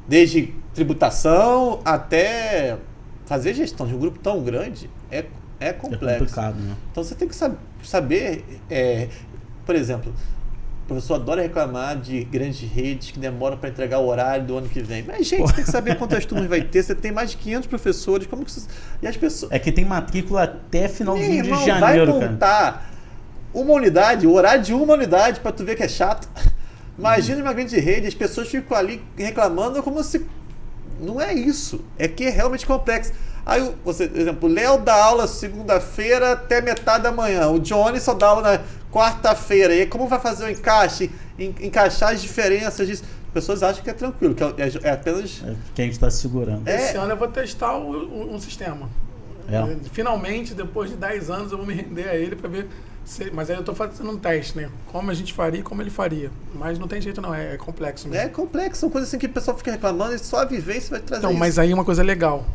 Desde tributação até fazer gestão de um grupo tão grande é complexo. É complicado, né? Então você tem que saber, por exemplo, o professor adora reclamar de grandes redes que demoram para entregar o horário do ano que vem. Mas, gente, você tem que saber quantas turmas vai ter. Você tem mais de 500 professores. Como que você... E as pessoas... É que tem matrícula até finalzinho de janeiro, vai montar uma unidade, o horário de uma unidade, para tu ver que é chato. Imagina uma grande rede, as pessoas ficam ali reclamando como se... Não é isso. É que é realmente complexo. Aí, você, por exemplo, o Léo dá aula segunda-feira até metade da manhã. O Johnny só dá aula na quarta-feira. E aí, como vai fazer o encaixe? Encaixar as diferenças disso? As pessoas acham que é tranquilo, que é apenas... que a gente está segurando. Esse ano eu vou testar um sistema. Finalmente, depois de 10 anos, eu vou me render a ele para ver... Mas aí eu estou fazendo um teste, né? Como a gente faria e como ele faria. Mas não tem jeito não, é complexo mesmo. É complexo, são coisas assim que o pessoal fica reclamando e só a vivência vai trazer isso. Mas aí uma coisa legal,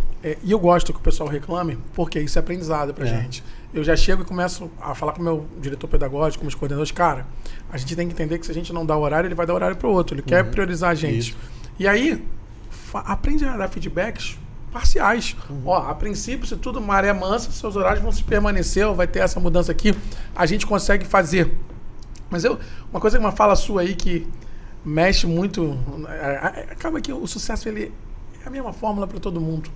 e eu gosto que o pessoal reclame, porque isso é aprendizado pra gente. Eu já chego e começo a falar com o meu diretor pedagógico, com os coordenadores, cara, a gente tem que entender que se a gente não dá horário, ele vai dar horário pro outro, ele quer priorizar a gente. Isso. E aí, aprende a dar feedbacks parciais. A princípio, se tudo maré mansa, seus horários vão se permanecer, ou vai ter essa mudança aqui, a gente consegue fazer. Mas uma coisa, uma fala sua aí que mexe muito, acaba que o sucesso ele é a mesma fórmula para todo mundo.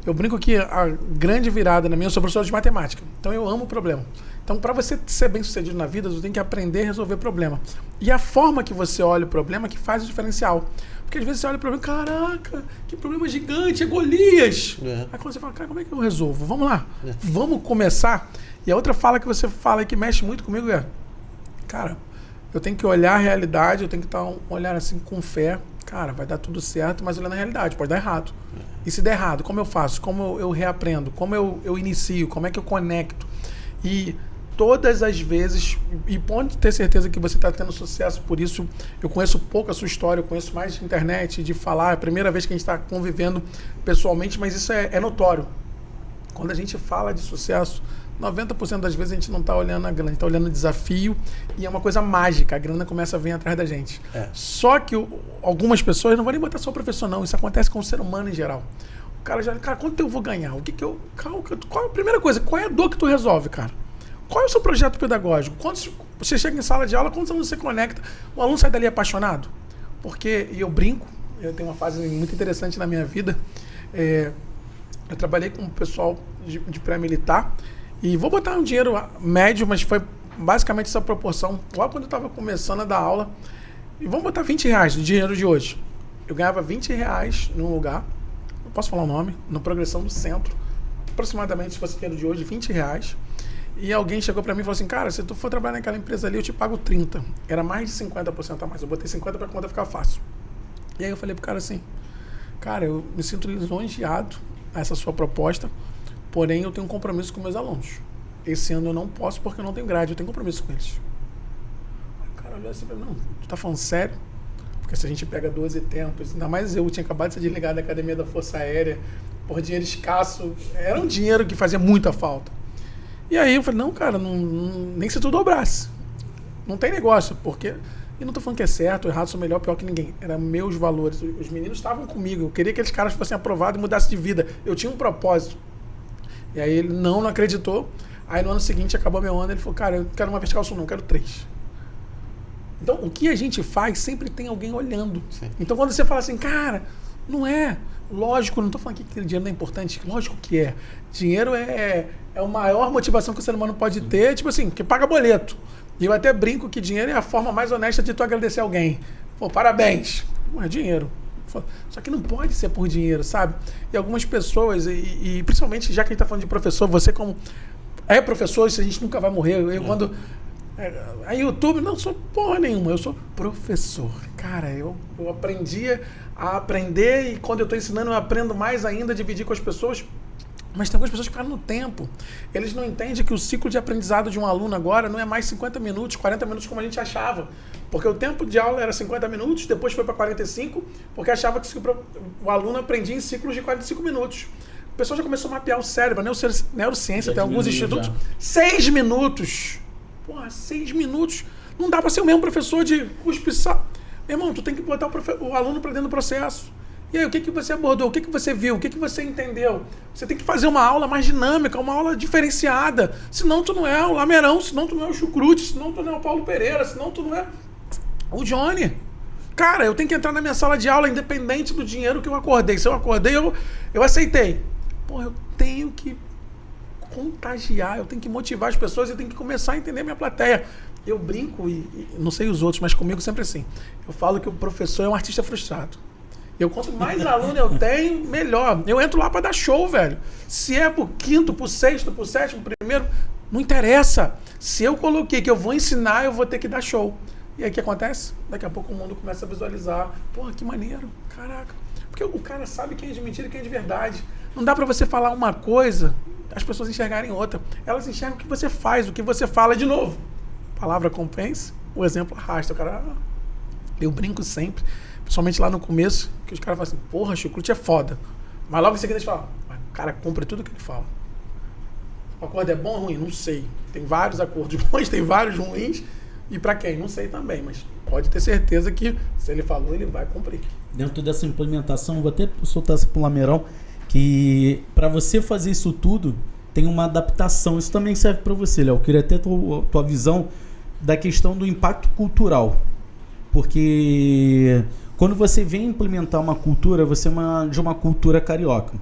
Eu brinco que a grande virada na minha, eu sou professor de matemática, então eu amo o problema. Então, para você ser bem sucedido na vida, você tem que aprender a resolver problema. E a forma que você olha o problema que faz o diferencial. Porque às vezes você olha o problema, caraca, que problema gigante, é Golias. Aí quando você fala, cara, como é que eu resolvo? Vamos lá, vamos começar. E a outra fala que você fala que mexe muito comigo cara, eu tenho que olhar a realidade, eu tenho que estar um olhar assim com fé. Cara, vai dar tudo certo, mas olhando a realidade, pode dar errado. E se der errado, como eu faço? Como eu reaprendo? Como eu inicio? Como é que eu conecto? E todas as vezes, e pode ter certeza que você está tendo sucesso por isso. Eu conheço pouco a sua história, eu conheço mais de internet, de falar. É a primeira vez que a gente está convivendo pessoalmente, mas isso é notório. Quando a gente fala de sucesso, 90% das vezes a gente não está olhando a grana, a gente está olhando o desafio e é uma coisa mágica, a grana começa a vir atrás da gente. Só que algumas pessoas não vão nem botar só o professor, não. Isso acontece com o ser humano em geral. O cara já, cara, quanto eu vou ganhar? Qual a primeira coisa? Qual é a dor que tu resolve, cara? Qual é o seu projeto pedagógico? Quantos, você chega em sala de aula, quantos alunos você conecta? O aluno sai dali apaixonado? Porque, e eu brinco, eu tenho uma fase muito interessante na minha vida, eu trabalhei com o pessoal de pré-militar, e vou botar um dinheiro médio, mas foi basicamente essa proporção. Logo quando eu estava começando a dar aula, e vamos botar R$20 do dinheiro de hoje. Eu ganhava R$20 num lugar, não posso falar o nome, no Progressão do Centro, aproximadamente, se fosse dinheiro de hoje, R$20. E alguém chegou para mim e falou assim, cara, se tu for trabalhar naquela empresa ali, eu te pago 30. Era mais de 50% a mais. Eu botei 50 para a conta ficar fácil. E aí eu falei pro cara assim, cara, eu me sinto lisonjeado a essa sua proposta, porém eu tenho um compromisso com meus alunos. Esse ano eu não posso porque eu não tenho grade, eu tenho compromisso com eles. O cara olhou assim pra mim, não, tu tá falando sério? Porque se a gente pega 12 tempos, ainda mais eu tinha acabado de ser desligado da Academia da Força Aérea, por dinheiro escasso, era um dinheiro que fazia muita falta. E aí eu falei, não, cara, nem se tu dobrasse. Não tem negócio, porque... E não tô falando que é certo ou errado, sou melhor ou pior que ninguém. Eram meus valores. Os meninos estavam comigo. Eu queria que aqueles caras fossem aprovados e mudassem de vida. Eu tinha um propósito. E aí ele não acreditou. Aí no ano seguinte, acabou meu ano, ele falou, cara, eu quero uma vertical sul não, eu quero 3. Então, o que a gente faz, sempre tem alguém olhando. Sim. Então, quando você fala assim, cara, não é... Lógico, não estou falando que dinheiro não é importante. Lógico que é. Dinheiro é a maior motivação que o ser humano pode ter. Tipo assim, que paga boleto. E eu até brinco que dinheiro é a forma mais honesta de tu agradecer alguém. Pô, parabéns. Não é dinheiro. Só que não pode ser por dinheiro, sabe? E algumas pessoas, e principalmente já que a gente está falando de professor, você como é professor, isso a gente nunca vai morrer. Eu quando... A YouTube, não sou porra nenhuma, eu sou professor. Cara, eu aprendi a aprender e quando eu estou ensinando eu aprendo mais ainda a dividir com as pessoas. Mas tem algumas pessoas que param no tempo. Eles não entendem que o ciclo de aprendizado de um aluno agora não é mais 50 minutos, 40 minutos como a gente achava. Porque o tempo de aula era 50 minutos, depois foi para 45, porque achava que o aluno aprendia em ciclos de 45 minutos. O pessoal já começou a mapear o cérebro, neurociência, tem alguns institutos. Já. 6 minutos. Porra, 6 minutos. Não dá para ser o mesmo professor de cuspiçar. Meu irmão, tu tem que botar o aluno para dentro do processo. E aí, o que você abordou? O que você viu? O que você entendeu? Você tem que fazer uma aula mais dinâmica, uma aula diferenciada. Senão tu não é o Lameirão, senão tu não é o Chucrute, senão tu não é o Paulo Pereira, senão tu não é o Johnny. Cara, eu tenho que entrar na minha sala de aula independente do dinheiro que eu acordei. Se eu acordei, eu aceitei. Pô, eu tenho que contagiar, eu tenho que motivar as pessoas, eu tenho que começar a entender minha plateia. Eu brinco, e não sei os outros, mas comigo sempre assim. Eu falo que o professor é um artista frustrado. Quanto mais aluno eu tenho, melhor. Eu entro lá para dar show, velho. Se é pro quinto, pro sexto, pro sétimo, primeiro, não interessa. Se eu coloquei que eu vou ensinar, eu vou ter que dar show. E aí o que acontece? Daqui a pouco o mundo começa a visualizar. Porra, que maneiro. Caraca. Porque o cara sabe quem é de mentira e quem é de verdade. Não dá para você falar uma coisa, as pessoas enxergarem outra. Elas enxergam o que você faz, o que você fala de novo. Palavra compensa, o exemplo arrasta. O cara... Eu brinco sempre. Principalmente lá no começo, que os caras falam assim, porra, Chucrute é foda. Mas logo em seguida eles falam, o cara cumpre tudo que ele fala. O acordo é bom ou ruim? Não sei. Tem vários acordos bons, tem vários ruins. E pra quem? Não sei também, mas pode ter certeza que se ele falou, ele vai cumprir. Dentro dessa implementação, vou até soltar essa pro Lameirão, que para você fazer isso tudo, tem uma adaptação. Isso também serve para você, Léo. Eu queria ter tua visão da questão do impacto cultural. Porque... quando você vem implementar uma cultura, você é de uma cultura carioca.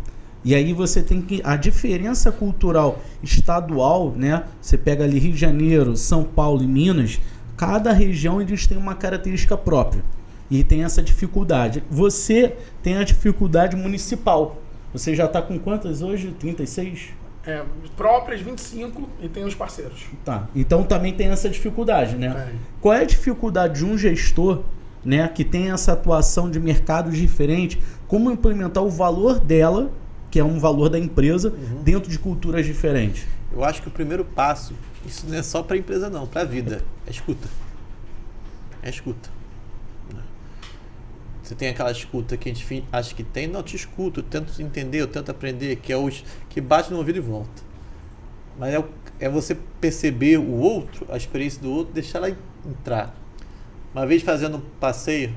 E aí você tem que... a diferença cultural estadual, né? Você pega ali Rio de Janeiro, São Paulo e Minas, cada região eles têm uma característica própria. E tem essa dificuldade. Você tem a dificuldade municipal. Você já está com quantas hoje? 36? Próprias 25 e tem os parceiros. Tá. Então também tem essa dificuldade, né? Qual é a dificuldade de um gestor, né, que tem essa atuação de mercados diferentes, como implementar o valor dela, que é um valor da empresa, dentro de culturas diferentes? Eu acho que o primeiro passo, isso não é só para a empresa não, para a vida, é escuta. É escuta. Você tem aquela escuta que a gente acha que tem, não, te escuto, eu tento entender, eu tento aprender, que é os que bate no ouvido e volta. Mas é você perceber o outro, a experiência do outro, deixar ela entrar. Uma vez fazendo um passeio,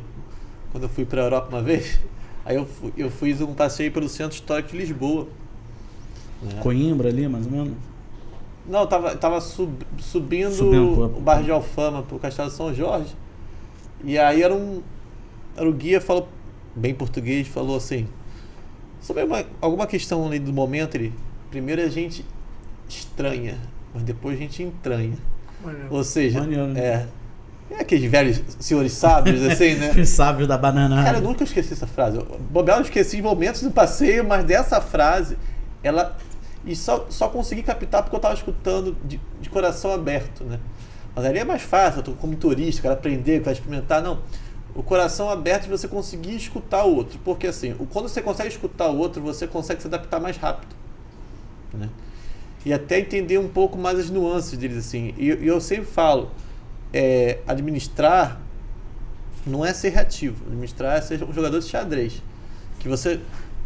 quando eu fui para a Europa uma vez, aí eu fiz um passeio pelo Centro Histórico de Lisboa. Coimbra ali, mais ou menos? Não, tava subindo o Bairro de Alfama pro Castelo de São Jorge. E aí era o guia, falou, bem português, falou assim, sobre alguma questão ali do momento, primeiro a gente estranha, mas depois a gente entranha. Ou seja, é aqueles velhos senhores sábios, assim, né? Os sábios da banana. Cara, eu nunca esqueci essa frase. Eu esqueci de momentos do passeio, mas dessa frase, e só consegui captar porque eu estava escutando de coração aberto, né? Mas ali é mais fácil, eu tô como turista, quero aprender, quero experimentar. Não, o coração aberto de você conseguir escutar o outro. Porque assim, quando você consegue escutar o outro, você consegue se adaptar mais rápido, né? E até entender um pouco mais as nuances deles, assim. E eu sempre falo, administrar não é ser reativo. Administrar é ser um jogador de xadrez.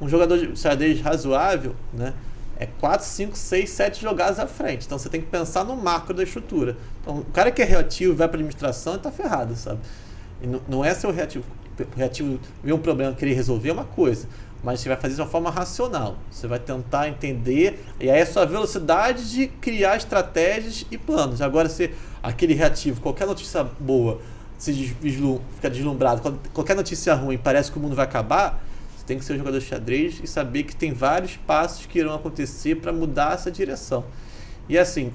Um jogador de xadrez razoável, né? É 4, 5, 6, 7 jogadas à frente. Então você tem que pensar no macro da estrutura. Então o cara que é reativo e vai para administração, ele tá ferrado, sabe? E não é ser o reativo. O reativo ver um problema, querer resolver é uma coisa, mas você vai fazer de uma forma racional. Você vai tentar entender, e aí é a sua velocidade de criar estratégias e planos. Agora, se aquele reativo, qualquer notícia boa, fica deslumbrado, qualquer notícia ruim, parece que o mundo vai acabar, você tem que ser um jogador de xadrez e saber que tem vários passos que irão acontecer para mudar essa direção. E assim,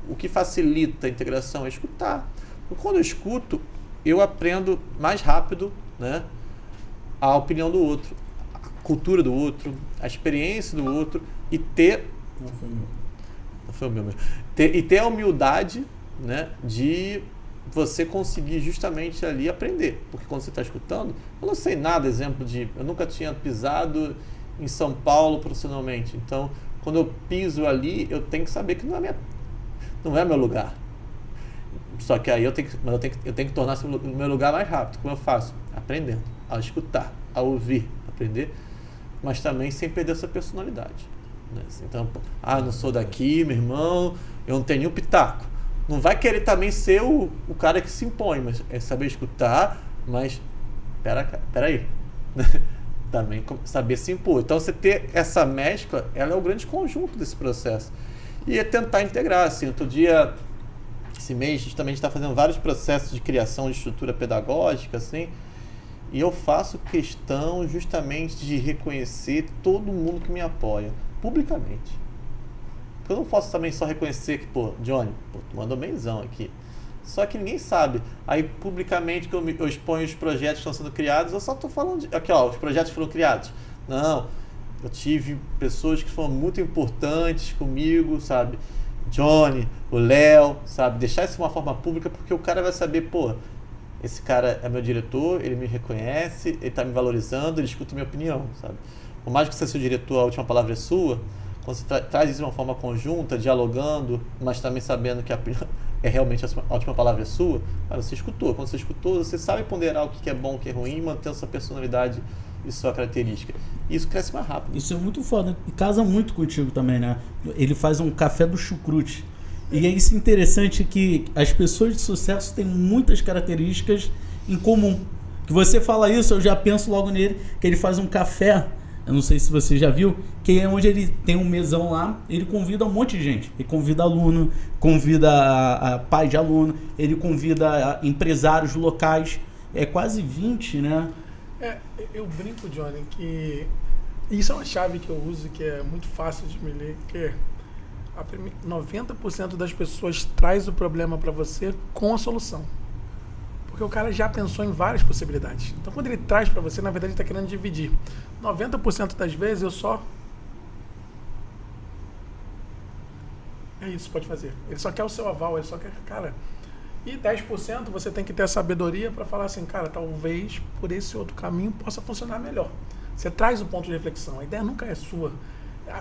o que facilita a integração é escutar. Porque quando eu escuto, eu aprendo mais rápido, né, a opinião do outro, a cultura do outro, a experiência do outro, e ter... Não foi o meu mesmo. E ter a humildade, né, de você conseguir justamente ali aprender. Porque quando você está escutando, eu não sei nada, eu nunca tinha pisado em São Paulo profissionalmente. Então, quando eu piso ali, eu tenho que saber que não é meu lugar. Só que aí eu tenho que tornar o meu lugar mais rápido. Como eu faço? Aprendendo, a escutar, a ouvir, aprender, mas também sem perder essa personalidade, né? Então, eu não sou daqui, meu irmão, eu não tenho nenhum pitaco. Não vai querer também ser o cara que se impõe, mas é saber escutar, mas peraí, também saber se impor. Então, você ter essa mescla, ela é o grande conjunto desse processo. E é tentar integrar, assim, outro dia... Esse mês, justamente, está fazendo vários processos de criação de estrutura pedagógica, assim, e eu faço questão justamente de reconhecer todo mundo que me apoia, publicamente. Porque eu não posso também só reconhecer que, Johnny, tu mandou benzão aqui. Só que ninguém sabe. Aí, publicamente, que eu exponho os projetos que estão sendo criados, eu só estou falando aqui, os projetos foram criados. Não, eu tive pessoas que foram muito importantes comigo, sabe? Johnny, o Léo, sabe? Deixar isso de uma forma pública, porque o cara vai saber, esse cara é meu diretor, ele me reconhece, ele está me valorizando, ele escuta a minha opinião, sabe? Por mais que você seja o diretor, a última palavra é sua, quando você traz isso de uma forma conjunta, dialogando, mas também sabendo que realmente a última palavra é sua, você escutou. Quando você escutou, você sabe ponderar o que é bom, o que é ruim, mantendo sua personalidade e sua característica. E isso cresce mais rápido. Isso é muito foda. E casa muito contigo também, né? Ele faz um café do chucrute. E é isso interessante, que as pessoas de sucesso têm muitas características em comum. Que você fala isso, eu já penso logo nele, que ele faz um café, eu não sei se você já viu, que é onde ele tem um mesão lá, ele convida um monte de gente. Ele convida aluno, convida a pai de aluno, ele convida empresários locais. É quase 20, né? Eu brinco, Johnny, que isso é uma chave que eu uso, que é muito fácil de me ler, que 90% das pessoas traz o problema para você com a solução. Porque o cara já pensou em várias possibilidades. Então, quando ele traz para você, na verdade, ele está querendo dividir. 90% das vezes, eu só... É isso, pode fazer. Ele só quer o seu aval, ele só quer... Cara... E 10% você tem que ter a sabedoria para falar assim, cara, talvez por esse outro caminho possa funcionar melhor. Você traz o ponto de reflexão, a ideia nunca é sua.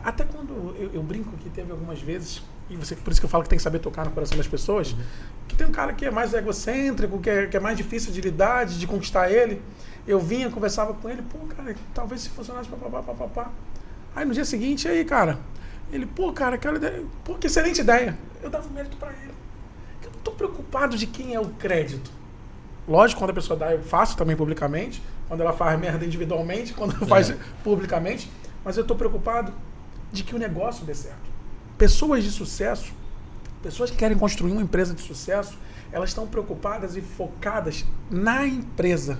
Até quando eu brinco que teve algumas vezes, e por isso que eu falo que tem que saber tocar no coração das pessoas, que tem um cara que é mais egocêntrico, que é mais difícil de lidar, de conquistar ele. Eu vinha, conversava com ele, cara, talvez se funcionasse, papapá. Aí no dia seguinte, aí, cara, ele, cara, aquela ideia, que excelente ideia. Eu dava mérito para ele. Eu não estou preocupado de quem é o crédito. Lógico, quando a pessoa dá, eu faço também publicamente, quando ela faz merda individualmente, quando ela faz publicamente, mas eu estou preocupado de que o negócio dê certo. Pessoas de sucesso, Pessoas que querem construir uma empresa de sucesso, elas estão preocupadas e focadas na empresa.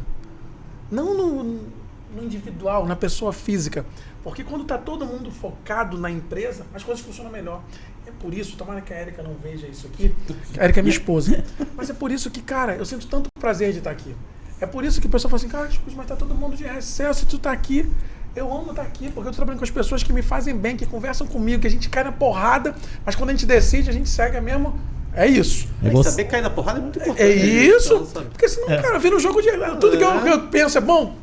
Não no individual, na pessoa física. Porque quando está todo mundo focado na empresa, as coisas funcionam melhor. É por isso, tomara que a Érica não veja isso aqui. A Érica é minha esposa. Mas é por isso que, cara, eu sinto tanto prazer de estar aqui. É por isso que o pessoal fala assim, cara, mas tá todo mundo de recesso e tu tá aqui. Eu amo estar aqui, porque eu tô trabalhando com as pessoas que me fazem bem, que conversam comigo, que a gente cai na porrada, mas quando a gente decide, a gente segue mesmo. É isso. Saber cair na porrada é muito importante. É isso. Então, porque senão, cara, vira um jogo de... Tudo que eu penso é bom.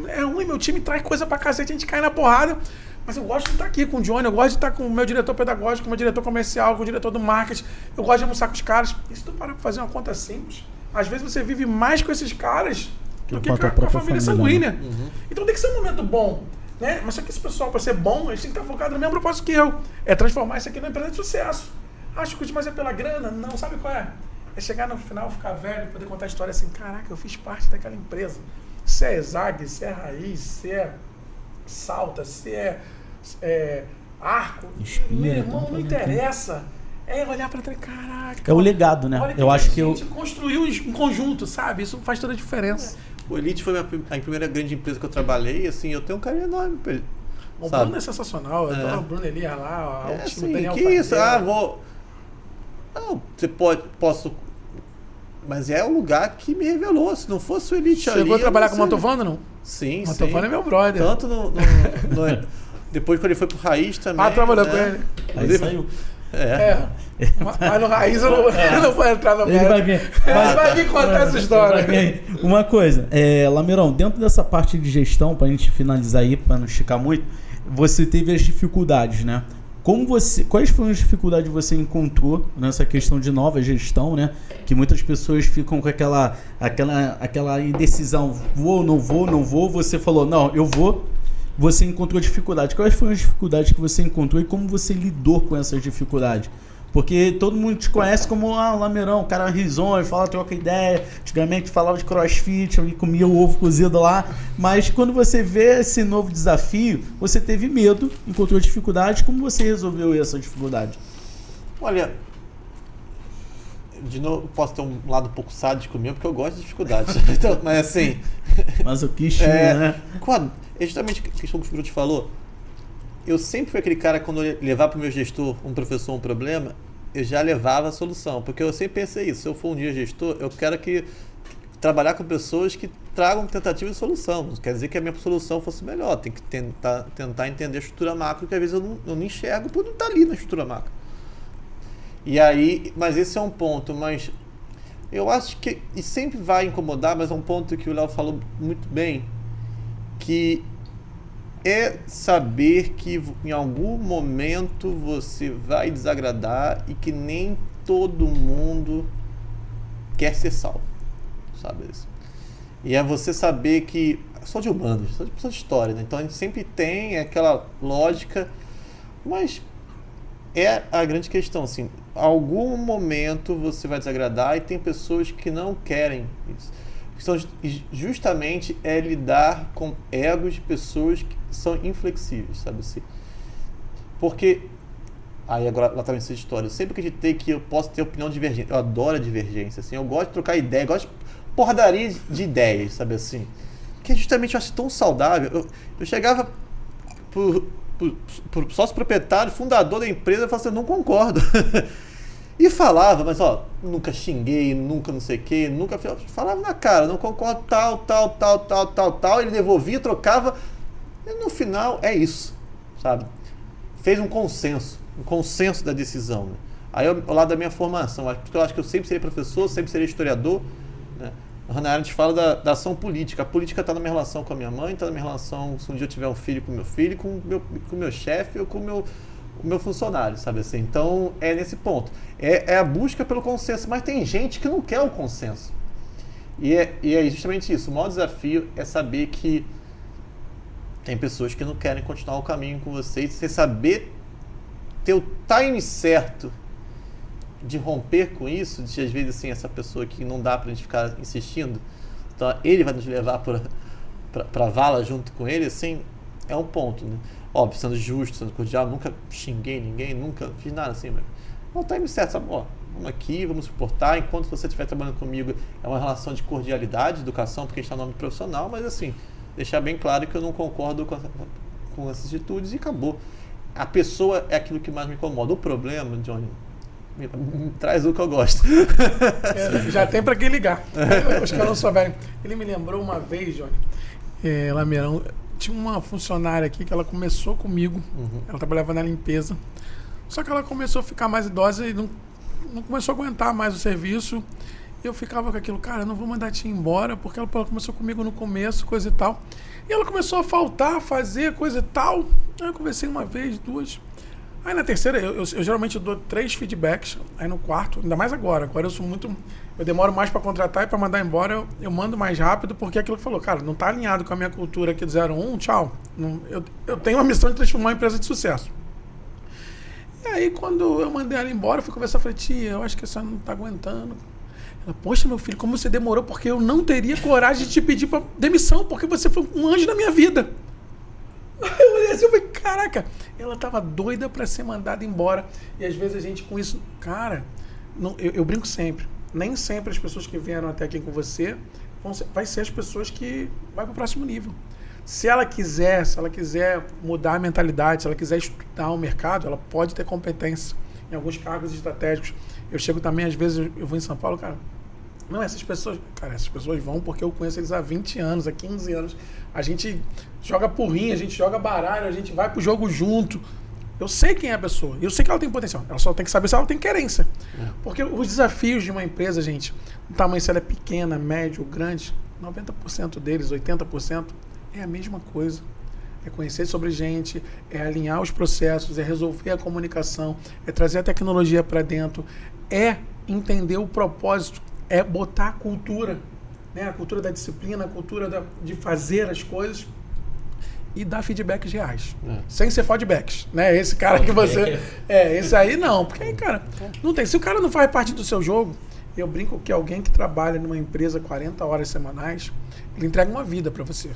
É ruim, meu time traz coisa pra cacete, a gente cai na porrada. Mas eu gosto de estar aqui com o Johnny, eu gosto de estar com o meu diretor pedagógico, com o meu diretor comercial, com o diretor do marketing. Eu gosto de almoçar com os caras. E se tu parar pra fazer uma conta simples, às vezes você vive mais com esses caras do que com a família sanguínea. Uhum. Então tem que ser um momento bom. Né? Mas só que esse pessoal, para ser bom, eles têm que estar focado no mesmo propósito que eu. É transformar isso aqui numa empresa de sucesso. Acho que mas é pela grana? Não, sabe qual é? É chegar no final, ficar velho e poder contar a história assim, caraca, eu fiz parte daquela empresa. Se é Exag, se é Raiz, se é Salta, se é Arco, meu irmão, não interessa. É olhar para trás, caraca. É o legado, né? Eu acho que a gente construiu em conjunto, sabe? Isso faz toda a diferença. O Elite foi a primeira grande empresa que eu trabalhei e assim, eu tenho um carinho enorme pra ele. O Bruno é sensacional, o Bruno Elias lá, o time assim, Daniel que isso? Não, posso... Mas é o lugar que me revelou. Se não fosse o Elite ali... Chegou a trabalhar com o Mantovano, não? Sim, sim. Mantovano é meu brother. Tanto depois quando ele foi pro Raiz também. Trabalhou com ele. Aí saiu. Mas no Raiz eu não vou entrar na Ele vai vir. Mas vai vir contar essa história. Uma coisa, Lameirão, dentro dessa parte de gestão, pra gente finalizar aí, pra não esticar muito, você teve as dificuldades, né? Quais foram as dificuldades que você encontrou nessa questão de nova gestão, né? Que muitas pessoas ficam com aquela indecisão, vou, não vou, você falou, não, eu vou, você encontrou dificuldades. Quais foram as dificuldades que você encontrou e como você lidou com essas dificuldades? Porque todo mundo te conhece como Lameirão, o cara risonho, fala, troca ideia. Antigamente falava de crossfit, eu comia o ovo cozido lá. Mas quando você vê esse novo desafio, você teve medo, encontrou dificuldade. Como você resolveu essa dificuldade? Olha, de novo, posso ter um lado um pouco sádico meu, porque eu gosto de dificuldades. Então, mas assim... Mas o que né? É justamente a questão que o Bruno te falou. Eu sempre fui aquele cara, quando eu levar para o meu gestor, um professor, um problema, eu já levava a solução. Porque eu sempre pensei isso. Se eu for um dia gestor, eu quero trabalhar com pessoas que tragam tentativa de solução. Não quer dizer que a minha solução fosse melhor. Tem que tentar entender a estrutura macro, que às vezes eu não enxergo por não estar ali na estrutura macro. E aí, mas esse é um ponto. Mas eu acho que, e sempre vai incomodar, mas é um ponto que o Léo falou muito bem, que é saber que em algum momento você vai desagradar e que nem todo mundo quer ser salvo, sabe isso? E é você saber que só de humanos, só de história, né? Então a gente sempre tem aquela lógica, mas é a grande questão, assim, algum momento você vai desagradar e tem pessoas que não querem isso. Justamente é lidar com egos de pessoas que são inflexíveis, sabe assim? Porque, aí agora lá também essa história, eu sempre acreditei que eu posso ter opinião divergente, eu adoro a divergência, assim, eu gosto de trocar ideia, eu gosto de porradaria de ideias, sabe assim? Que justamente eu acho tão saudável. Eu chegava por sócio proprietário, fundador da empresa, eu falava assim, eu não concordo. E falava, mas nunca xinguei, nunca não sei o que, nunca falava na cara, não concordo, tal, ele devolvia, trocava, e no final é isso, sabe? Fez um consenso da decisão, né? Aí ao lado da minha formação, porque eu acho que eu sempre serei professor, sempre serei historiador, né? A Hannah Arendt fala da ação política. A política está na minha relação com a minha mãe, está na minha relação, se um dia eu tiver um filho, com o meu filho, com o meu chefe ou com o meu funcionário, sabe assim? Então, é nesse ponto. É a busca pelo consenso, mas tem gente que não quer o consenso. E é justamente isso. O maior desafio é saber que tem pessoas que não querem continuar o caminho com você e você saber ter o time certo de romper com isso, de às vezes assim, essa pessoa que não dá pra gente ficar insistindo, então ele vai nos levar pra vala junto com ele, assim, é um ponto, né? Óbvio, sendo justo, sendo cordial, nunca xinguei ninguém, nunca fiz nada assim, mas o time certo, sabe? Ó, vamos aqui, vamos suportar, enquanto você estiver trabalhando comigo, é uma relação de cordialidade, educação, porque a gente está no nome profissional, mas assim, deixar bem claro que eu não concordo com essas atitudes e acabou. A pessoa é aquilo que mais me incomoda. O problema, Johnny, me traz o que eu gosto. Já tem para quem ligar. Os caras não souberem. Ele me lembrou uma vez, Johnny, Lameirão, tinha uma funcionária aqui que ela começou comigo, ela trabalhava na limpeza, só que ela começou a ficar mais idosa e não começou a aguentar mais o serviço. E eu ficava com aquilo, cara, eu não vou mandar te ir embora, porque ela começou comigo no começo, coisa e tal. E ela começou a faltar, fazer coisa e tal. Aí eu conversei uma vez, duas. Aí na terceira, eu geralmente dou 3 feedbacks. Aí no quarto, ainda mais agora eu demoro mais para contratar e para mandar embora, eu mando mais rápido, porque é aquilo que falou, cara, não tá alinhado com a minha cultura aqui do 01, tchau. Eu tenho uma missão de transformar uma empresa de sucesso. E aí quando eu mandei ela embora, eu fui conversar, falei, tia, eu acho que a senhora não tá aguentando. Ela, poxa, meu filho, como você demorou, porque eu não teria coragem de te pedir pra demissão, porque você foi um anjo na minha vida. Eu olhei assim, eu falei, caraca, ela tava doida pra ser mandada embora. E às vezes a gente com isso, cara, eu brinco sempre, nem sempre as pessoas que vieram até aqui com você vai ser as pessoas que vai pro próximo nível. Se ela quiser mudar a mentalidade, se ela quiser estudar o mercado, ela pode ter competência em alguns cargos estratégicos. Eu chego também, às vezes, eu vou em São Paulo, cara, não, essas pessoas vão porque eu conheço eles há 20 anos, há 15 anos. A gente joga porrinha, a gente joga baralho, a gente vai pro jogo junto. Eu sei quem é a pessoa, eu sei que ela tem potencial. Ela só tem que saber se ela tem querência. Porque os desafios de uma empresa, gente, o tamanho, se ela é pequena, médio, grande, 90% deles, 80%, é a mesma coisa. É conhecer sobre gente, é alinhar os processos, é resolver a comunicação, é trazer a tecnologia para dentro, é entender o propósito, é botar a cultura, né? A cultura da disciplina, a cultura de fazer as coisas e dar feedbacks reais. Sem ser feedbacks, né? Esse cara que você... esse aí não. Porque aí, cara, não tem. Se o cara não faz parte do seu jogo, eu brinco que alguém que trabalha numa empresa 40 horas semanais, ele entrega uma vida para você.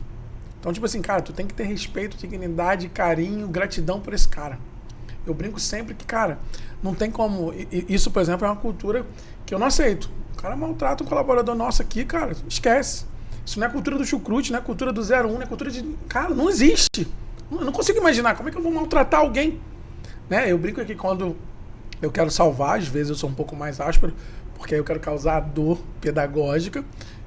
Então, tipo assim, cara, tu tem que ter respeito, dignidade, carinho, gratidão por esse cara. Eu brinco sempre que, cara, não tem como... Isso, por exemplo, é uma cultura que eu não aceito. O cara maltrata um colaborador nosso aqui, cara, esquece. Isso não é cultura do chucrute, não é cultura do 01, não é cultura de... Cara, não existe. Eu não consigo imaginar como é que eu vou maltratar alguém. Né? Eu brinco aqui quando eu quero salvar, às vezes eu sou um pouco mais áspero, porque aí eu quero causar dor pedagógica.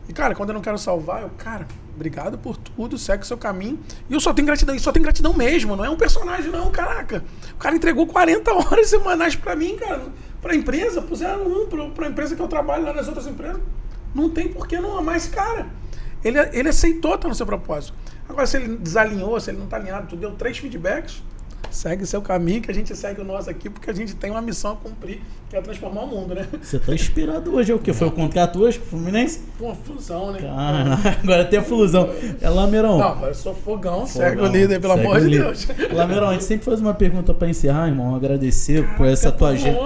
E, cara, quando eu não quero salvar, cara, obrigado por tudo, segue o seu caminho. E eu só tenho gratidão, e só tenho gratidão mesmo, não é um personagem não, caraca. O cara entregou 40 horas semanais pra mim, cara, pra empresa, pro 01, pra empresa que eu trabalho lá nas outras empresas. Não tem por que não amar esse cara. Ele aceitou estar no seu propósito. Agora, se ele desalinhou, se ele não tá alinhado, tu deu 3 feedbacks, segue o seu caminho, que a gente segue o nosso aqui, porque a gente tem uma missão a cumprir, que é transformar o mundo, né? Você tá inspirado hoje, é o quê? Foi o contrato hoje com o Fluminense? Pô, uma fusão, né? Caramba, agora tem a fusão. Lameirão. Não, mas eu sou fogão, segue o líder, pelo amor de Deus. Lameirão, a gente sempre faz uma pergunta pra encerrar, irmão, agradecer por essa tua agenda.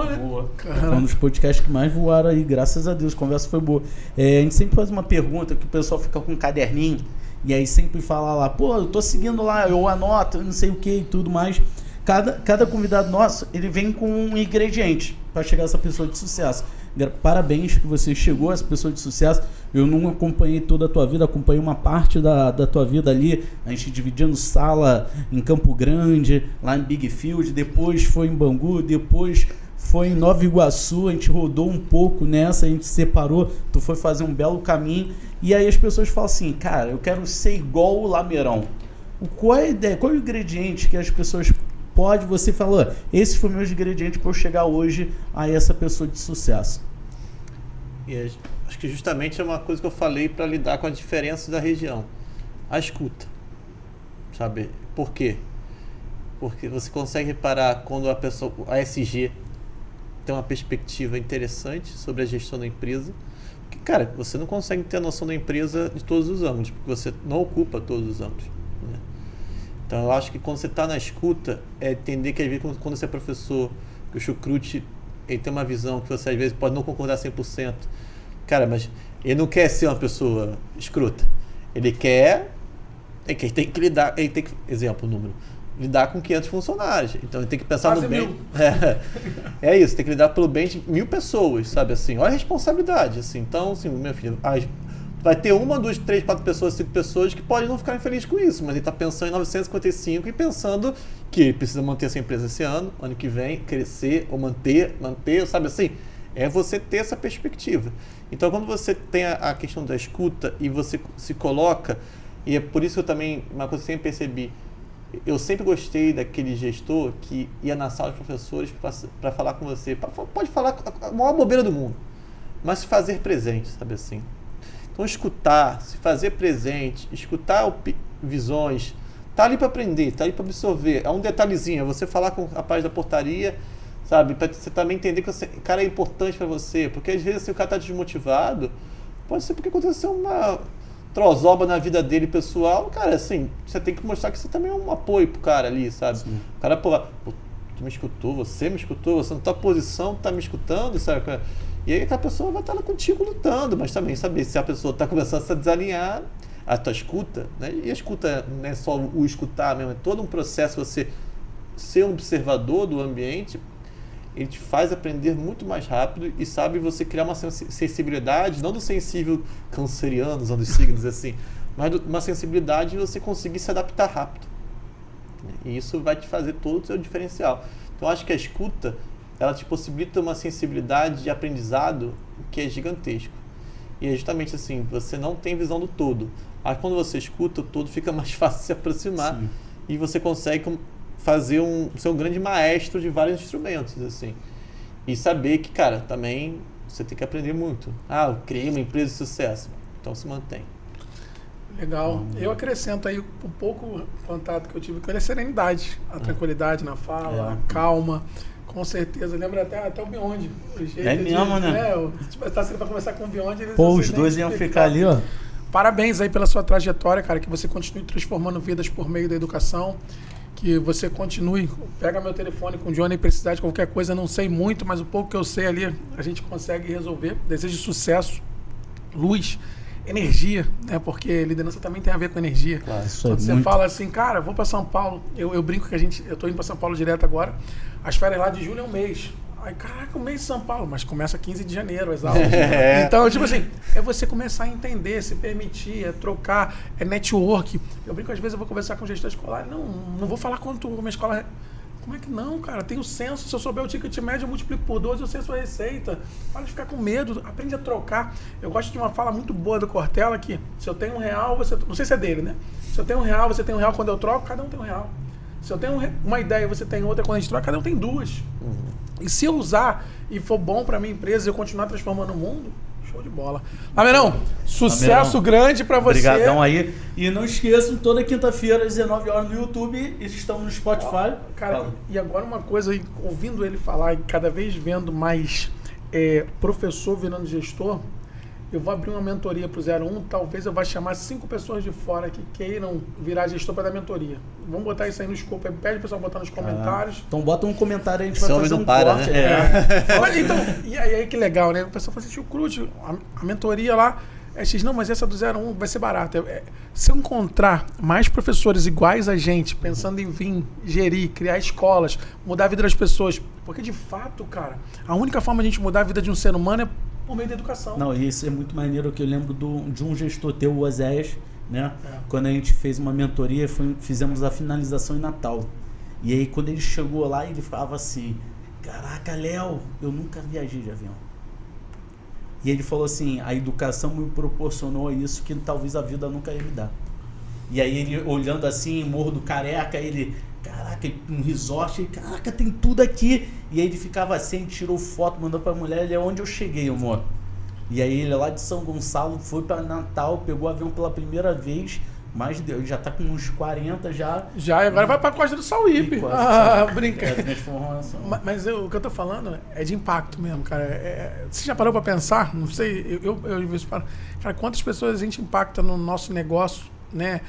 Foi um dos podcasts que mais voaram aí, graças a Deus, a conversa foi boa. A gente sempre faz uma pergunta que o pessoal fica com um caderninho, e aí sempre fala lá, pô, eu tô seguindo lá, eu anoto, não sei o que e tudo mais. Cada convidado nosso, ele vem com um ingrediente para chegar a essa pessoa de sucesso. Parabéns que você chegou a essa pessoa de sucesso. Eu não acompanhei toda a tua vida, acompanhei uma parte da tua vida ali. A gente dividindo sala em Campo Grande, lá em Big Field, depois foi em Bangu, depois foi em Nova Iguaçu, a gente rodou um pouco nessa, a gente separou, tu foi fazer um belo caminho. E aí as pessoas falam assim, cara, eu quero ser igual o Lameirão. Qual é a ideia, qual é o ingrediente que as pessoas... Você falou, esse foi o meu ingrediente para eu chegar hoje a essa pessoa de sucesso. E acho que justamente é uma coisa que eu falei para lidar com a diferença da região. A escuta. Sabe? Por quê? Porque você consegue reparar quando a SG tem uma perspectiva interessante sobre a gestão da empresa. Porque, cara, você não consegue ter a noção da empresa de todos os ângulos, porque você não ocupa todos os ângulos. Né? Então eu acho que quando você está na escuta, é entender que às vezes quando você é professor, que o chucrute ele tem uma visão que você às vezes pode não concordar 100%. Cara, mas ele não quer ser uma pessoa escrota. Ele tem que lidar, ele tem que, exemplo, número, lidar com 500 funcionários. Então ele tem que pensar no bem. É isso, tem que lidar pelo bem de 1.000 pessoas, sabe assim? Olha a responsabilidade, assim. Então, assim, meu filho, vai ter 1, 2, 3, 4 pessoas, 5 pessoas que podem não ficar infelizes com isso, mas ele está pensando em 955 e pensando que ele precisa manter essa empresa esse ano que vem, crescer ou manter, sabe assim? É você ter essa perspectiva. Então, quando você tem a questão da escuta e você se coloca, e é por isso que eu também, uma coisa que eu sempre percebi, eu sempre gostei daquele gestor que ia na sala dos professores para falar com você. Pode falar a maior bobeira do mundo, mas se fazer presente, sabe assim? Então, escutar, se fazer presente, escutar visões, tá ali para aprender, tá ali para absorver. É um detalhezinho, é você falar com o rapaz da portaria, sabe? Para você também entender que o cara é importante para você, porque às vezes se o cara tá desmotivado, pode ser porque aconteceu uma trozoba na vida dele pessoal, cara, assim, você tem que mostrar que você também é um apoio pro cara ali, sabe? Sim. O cara, pô, tu me escutou, você na tua posição, tá me escutando, sabe? E aí aquela pessoa vai estar lá contigo lutando, mas também saber se a pessoa tá começando a se desalinhar, a tua escuta, né? E a escuta não é só o escutar mesmo, é todo um processo, você ser um observador do ambiente, ele te faz aprender muito mais rápido e sabe você criar uma sensibilidade, não do sensível canceriano, usando os signos assim, mas uma sensibilidade de você conseguir se adaptar rápido. E isso vai te fazer todo o seu diferencial. Então, acho que a escuta, ela te possibilita uma sensibilidade de aprendizado que é gigantesco. E é justamente assim, você não tem visão do todo. Mas quando você escuta, o todo fica mais fácil de se aproximar. Sim. E você consegue ser um grande maestro de vários instrumentos, assim. E saber que, cara, também você tem que aprender muito. Eu criei uma empresa de sucesso. Então se mantém. Legal. Eu acrescento aí um pouco o contato que eu tive com ele, a serenidade, a tranquilidade na fala, a calma. Com certeza. Lembra até o Beyond. É mesmo, né? Tá sendo pra conversar com o Beyond. Os dois iam ficar ali, ó. Parabéns aí pela sua trajetória, cara. Que você continue transformando vidas por meio da educação. Que você continue, pega meu telefone com o Johnny, precisar de qualquer coisa, não sei muito, mas o pouco que eu sei ali, a gente consegue resolver. Desejo sucesso, luz, energia, né? Porque liderança também tem a ver com energia. Claro, quando você fala assim, cara, vou para São Paulo, eu brinco que eu tô indo para São Paulo direto agora, as férias lá de julho é um mês. Aí, caraca, um mês em São Paulo, mas começa 15 de janeiro as aulas. Então, tipo assim, é você começar a entender, se permitir, é trocar, é network. Eu brinco, às vezes eu vou conversar com o gestor escolar, não vou falar quanto uma escola... Como é que não, cara? Tem o censo, se eu souber o ticket médio, eu multiplico por 12, eu sei a sua receita. Para de ficar com medo, aprende a trocar. Eu gosto de uma fala muito boa do Cortella, que se eu tenho R$1, você... Não sei se é dele, né? Se eu tenho R$1, você tem R$1, quando eu troco, cada um tem R$1. Se eu tenho uma ideia e você tem outra, quando a gente troca, cada um tem duas. E se eu usar e for bom para minha empresa e eu continuar transformando o mundo, show de bola. Lamerão, sucesso grande para você. Obrigadão aí. E não esqueçam, toda quinta-feira, às 19 horas no YouTube, estamos no Spotify. Cara, e agora uma coisa, ouvindo ele falar e cada vez vendo mais professor virando gestor, eu vou abrir uma mentoria para o 01, talvez eu vá chamar 5 pessoas de fora que queiram virar gestor para dar mentoria. Vamos botar isso aí no escopo, pede o pessoal botar nos comentários. Então bota um comentário aí, a gente vai fazer um corte. Né? Então, e aí que legal, né? O pessoal fala assim, tio Cruz, a mentoria lá é X, não, mas essa do 01 vai ser barata. Se eu encontrar mais professores iguais a gente, pensando em vir gerir, criar escolas, mudar a vida das pessoas, porque de fato, cara, a única forma de a gente mudar a vida de um ser humano é por meio da educação. Não, e isso é muito maneiro, que eu lembro de um gestor teu, o Oséias, né? Quando a gente fez uma mentoria, fizemos a finalização em Natal. E aí, quando ele chegou lá, ele falava assim, caraca, Léo, eu nunca viajei de avião. E ele falou assim, a educação me proporcionou isso que talvez a vida nunca ia me dar. E aí, ele olhando assim, Morro do Careca, ele... Caraca, um resort, caraca, tem tudo aqui. E aí ele ficava assim, tirou foto, mandou pra mulher, ele é onde eu cheguei, amor. E aí ele lá de São Gonçalo, foi pra Natal, pegou o avião pela primeira vez, mas Deus, já tá com uns 40 já. Já, e agora vai pra Costa do Sauípe. Brinca. Mas o que eu tô falando é de impacto mesmo, cara. Você já parou pra pensar? Não sei, eu cara, quantas pessoas a gente impacta no nosso negócio? Né?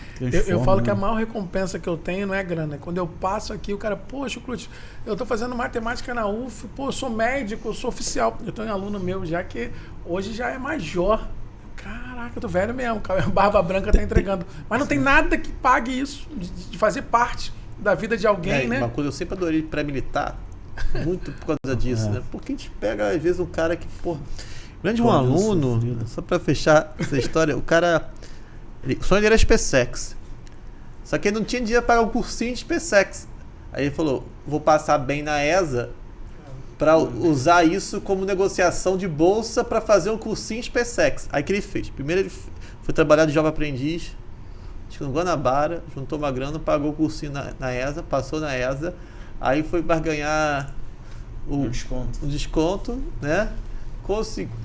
Eu falo que a maior recompensa que eu tenho não é grana. Quando eu passo aqui, o cara, poxa, Cruz, eu tô fazendo matemática na UF, pô, eu sou médico, eu sou oficial. Eu tenho um aluno meu já que hoje já é major. Caraca, eu tô velho mesmo, a barba branca tá entregando. Mas não tem nada que pague isso, de fazer parte da vida de alguém, né? Uma coisa eu sempre adorei pré-militar, muito por causa disso, né? Porque a gente pega, às vezes, um cara que, grande um aluno, só pra fechar essa história, o cara, o sonho dele era SpaceX. Só que ele não tinha dinheiro para pagar o cursinho de SpaceX. Aí ele falou, vou passar bem na ESA para usar isso como negociação de bolsa para fazer um cursinho de SpaceX. Aí que ele fez? Primeiro ele foi trabalhar de jovem aprendiz, acho que no Guanabara, juntou uma grana, pagou o cursinho na ESA, passou na ESA, aí foi para ganhar o desconto, né?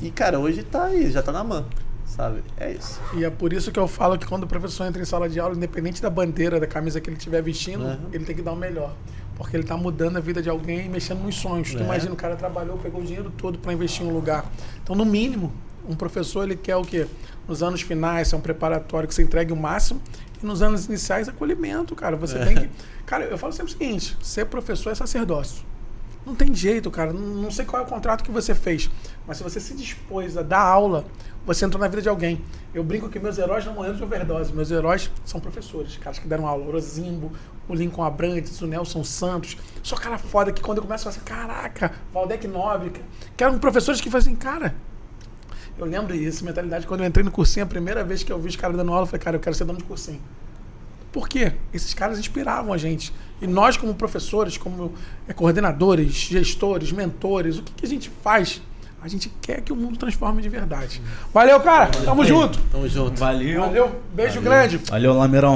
E, cara, hoje tá aí, já tá na mão, sabe? É isso. E é por isso que eu falo que quando o professor entra em sala de aula, independente da bandeira, da camisa que ele estiver vestindo, ele tem que dar o melhor. Porque ele tá mudando a vida de alguém e mexendo nos sonhos. Tu imagina, o cara trabalhou, pegou o dinheiro todo para investir em um lugar. Então, no mínimo, um professor, ele quer o quê? Nos anos finais, é um preparatório que você entregue o máximo. E nos anos iniciais, acolhimento, cara. Você tem que... Cara, eu falo sempre o seguinte, ser professor é sacerdócio. Não tem jeito, cara. Não sei qual é o contrato que você fez. Mas se você se dispôs a dar aula, você entrou na vida de alguém. Eu brinco que meus heróis não morreram de overdose. Meus heróis são professores, caras que deram aula. O Rosimbo, o Lincoln Abrantes, o Nelson Santos. Só cara foda que quando eu começo a falar assim, caraca, Valdec Nobre, que eram professores que fazem, cara... Eu lembro disso, mentalidade, quando eu entrei no cursinho, a primeira vez que eu vi os caras dando aula, eu falei, cara, eu quero ser dono de cursinho. Por quê? Esses caras inspiravam a gente. E nós, como professores, como coordenadores, gestores, mentores, o que a gente faz? A gente quer que o mundo transforme de verdade. Valeu, cara. Tamo junto. Tamo junto. Valeu. Beijo grande. Valeu, Lameirão.